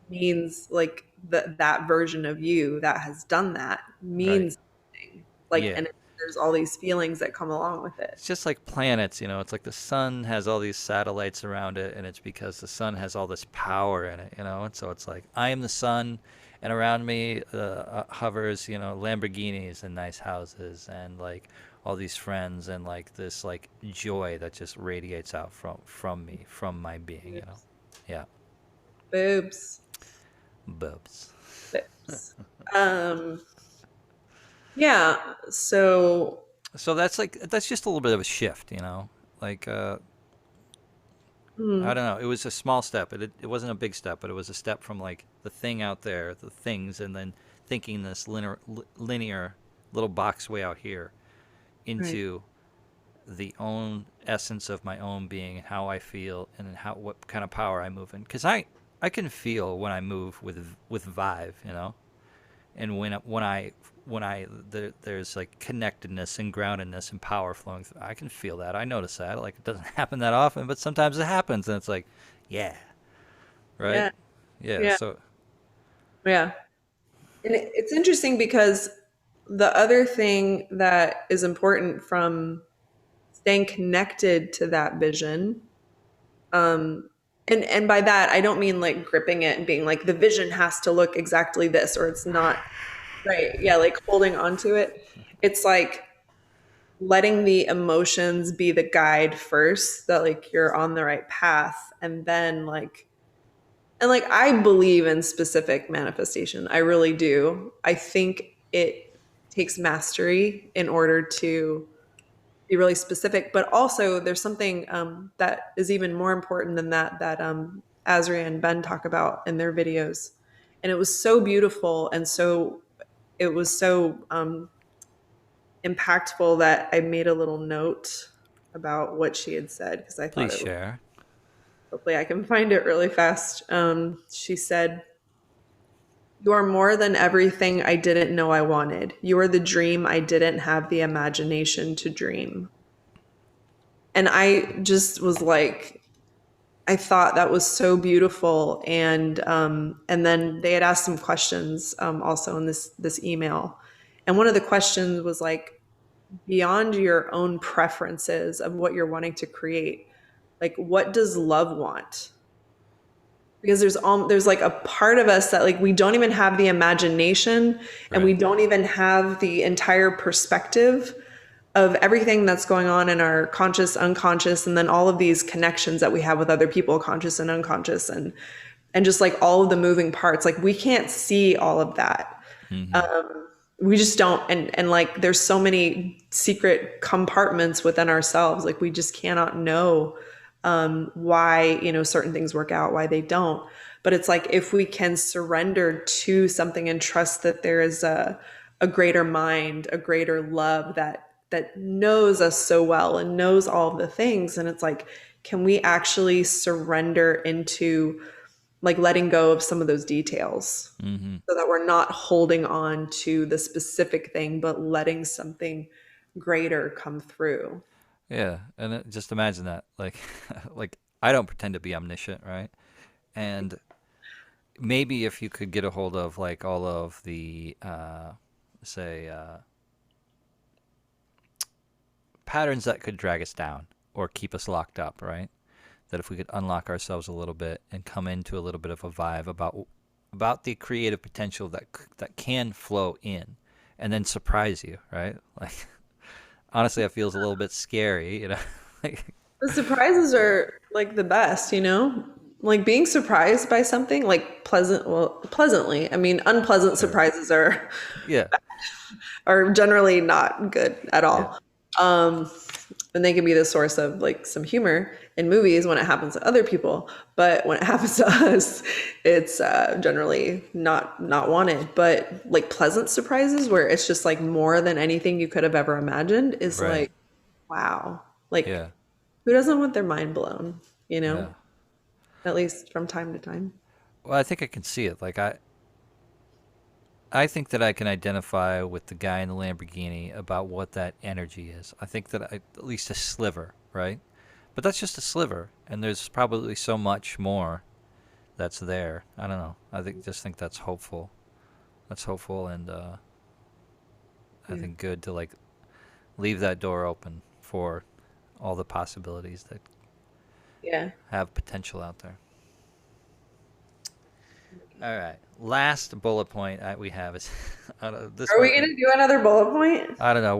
means like that version of you that has done that Right. means something. Like, Yeah. and there's all these feelings that come along with it. It's just like planets, it's like the sun has all these satellites around it, and it's because the sun has all this power in it. And so it's like, I am the sun, and around me hovers, Lamborghinis and nice houses, and like all these friends, and like this like joy that just radiates out from me, from my being. Yeah, Boobs. boobs. Boobs. Um, yeah. So, So that's just a little bit of a shift. Like I hmm, don't know. It was a small step. It wasn't a big step, but it was a step from like the thing out there, the things, and then thinking this linear little box way out here right. into the own essence of my own being and how I feel and what kind of power I move in. Because I can feel when I move with vibe. And there's like connectedness and groundedness and power flowing through, I can feel that. I notice that. Like, it doesn't happen that often, but sometimes it happens, and it's like, yeah, right, Yeah. yeah. Yeah. So Yeah. And it's interesting because the other thing that is important from staying connected to that vision, um, and by that I don't mean like gripping it and being like the vision has to look exactly this or it's not right. Yeah, like holding on to it. It's like letting the emotions be the guide first, that like you're on the right path, and then like and like I believe in specific manifestation. I really do. I think it takes mastery in order to be really specific, but also there's something that is even more important than that Azria and Ben talk about in their videos. And it was so beautiful and it was so impactful that I made a little note about what she had said because I thought please it was, share. hopefully I can find it really fast. She said, "You are more than everything I didn't know I wanted. You are the dream I didn't have the imagination to dream." And I just was like, I thought that was so beautiful. And then they had asked some questions also in this email. And one of the questions was like, beyond your own preferences of what you're wanting to create, like what does love want? Because there's like a part of us that like we don't even have the imagination and we Right. don't even have the entire perspective of everything that's going on in our conscious, unconscious, and then all of these connections that we have with other people, conscious and unconscious, and just like all of the moving parts. Like we can't see all of that. Mm-hmm. We just don't. And like there's so many secret compartments within ourselves. Like we just cannot know why certain things work out, why they don't. But it's like if we can surrender to something and trust that there is a greater mind, a greater love that knows us so well and knows all of the things, and it's like, can we actually surrender into like letting go of some of those details Mm-hmm. so that we're not holding on to the specific thing but letting something greater come through. Yeah, and just imagine that. Like, like I don't pretend to be omniscient, right? And maybe if you could get a hold of like all of the, say, patterns that could drag us down or keep us locked up, right? That if we could unlock ourselves a little bit and come into a little bit of a vibe about the creative potential that can flow in, and then surprise you, right? Like, honestly, that feels a little bit scary. Like, The surprises are like the best, like being surprised by something like pleasantly. I mean, unpleasant right. surprises Yeah, are generally not good at yeah, all. Um, and they can be the source of like some humor in movies when it happens to other people, but when it happens to us, it's generally not wanted. But like pleasant surprises where it's just like more than anything you could have ever imagined is right. like, wow. Like Yeah, who doesn't want their mind blown, yeah. at least from time to time. Well, I think I can see it. Like, I think that I can identify with the guy in the Lamborghini about what that energy is. I think that at least a sliver, right? But that's just a sliver, and there's probably so much more that's there. I don't know. Just think that's hopeful. That's hopeful, and I Yeah. think good to like leave that door open for all the possibilities that Yeah. have potential out there. All right. Last bullet point we have is this Are we might going be, to do another bullet point? I don't know.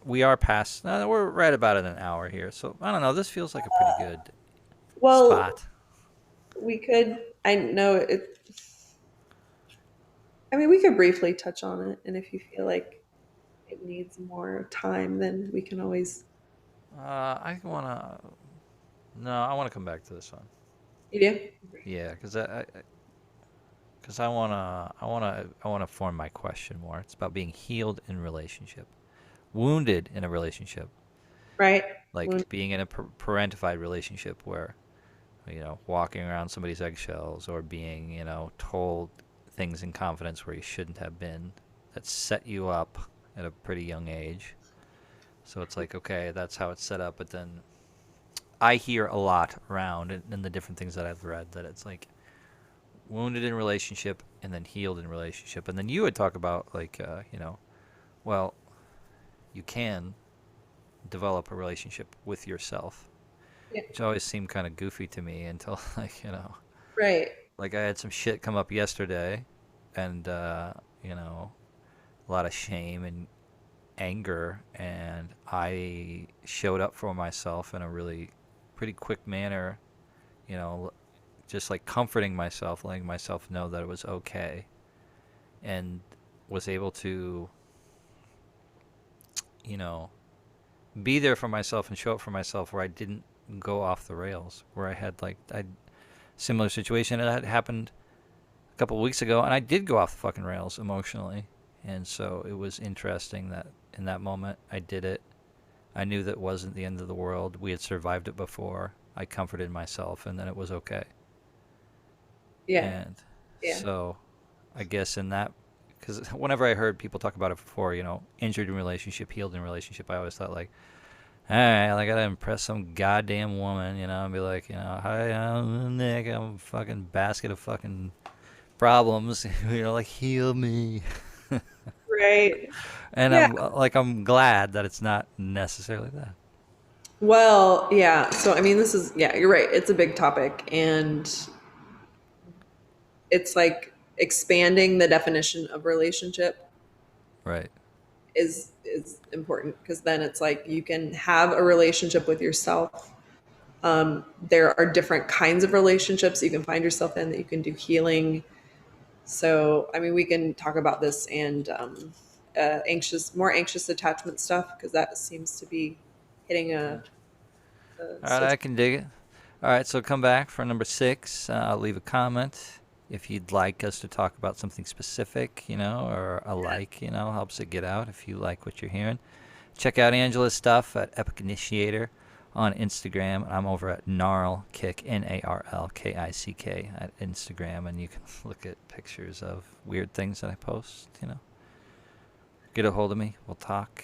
We are past. No, we're right about an hour here. So I don't know. This feels like a pretty good Well, spot. we could, I know it, I mean, we could briefly touch on it. And if you feel like it needs more time, then we can always, I wanna. No, I wanna come back to this one. you do? Yeah, because I wanna form my question more. It's about being healed in relationship, wounded in a relationship, Right? like being in a parentified relationship where walking around somebody's eggshells or being told things in confidence where you shouldn't have been, that set you up at a pretty young age. So it's like, okay, that's how it's set up, but then I hear a lot around in the different things that I've read that it's like wounded in relationship and then healed in relationship. And then you would talk about like, well, you can develop a relationship with yourself, Yeah. which always seemed kind of goofy to me until like, Right. like I had some shit come up yesterday and, a lot of shame and anger, and I showed up for myself in a really pretty quick manner, you know, just like comforting myself, letting myself know that it was okay, and was able to, you know, be there for myself and show up for myself where I didn't go off the rails, where I had like I similar situation that had happened a couple of weeks ago, and I did go off the fucking rails emotionally, and so it was interesting that in that moment I did it. I knew that wasn't the end of the world. We had survived it before. I comforted myself, and then it was okay. Yeah. And Yeah. so I guess in that, because whenever I heard people talk about it before, injured in relationship, healed in relationship, I always thought like, all right, I gotta impress some goddamn woman, and be like, hi, I'm Nick, I'm a fucking basket of fucking problems, like heal me. Right. And Yeah. I'm glad that it's not necessarily that. Well, yeah. So, I mean, this is, yeah, you're right. It's a big topic. And it's like expanding the definition of relationship Right. is important because then it's like you can have a relationship with yourself. There are different kinds of relationships you can find yourself in that you can do healing. So, I mean, we can talk about this and more anxious attachment stuff because that seems to be hitting Yeah. a All right, switch. I can dig it. All right, so come back for number 6. I'll leave a comment if you'd like us to talk about something specific, or a like, helps it get out if you like what you're hearing. Check out Angela's stuff at Epic Initiator on Instagram. I'm over at Narlkick, Narlkick at Instagram, and you can look at pictures of weird things that I post, Get a hold of me. We'll talk.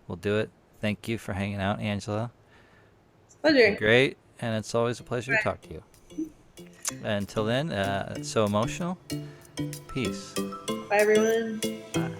We'll do it. Thank you for hanging out, Angela. You're Pleasure. great, and it's always a pleasure to talk to you. Until then, so emotional. Peace. Bye, everyone. Bye.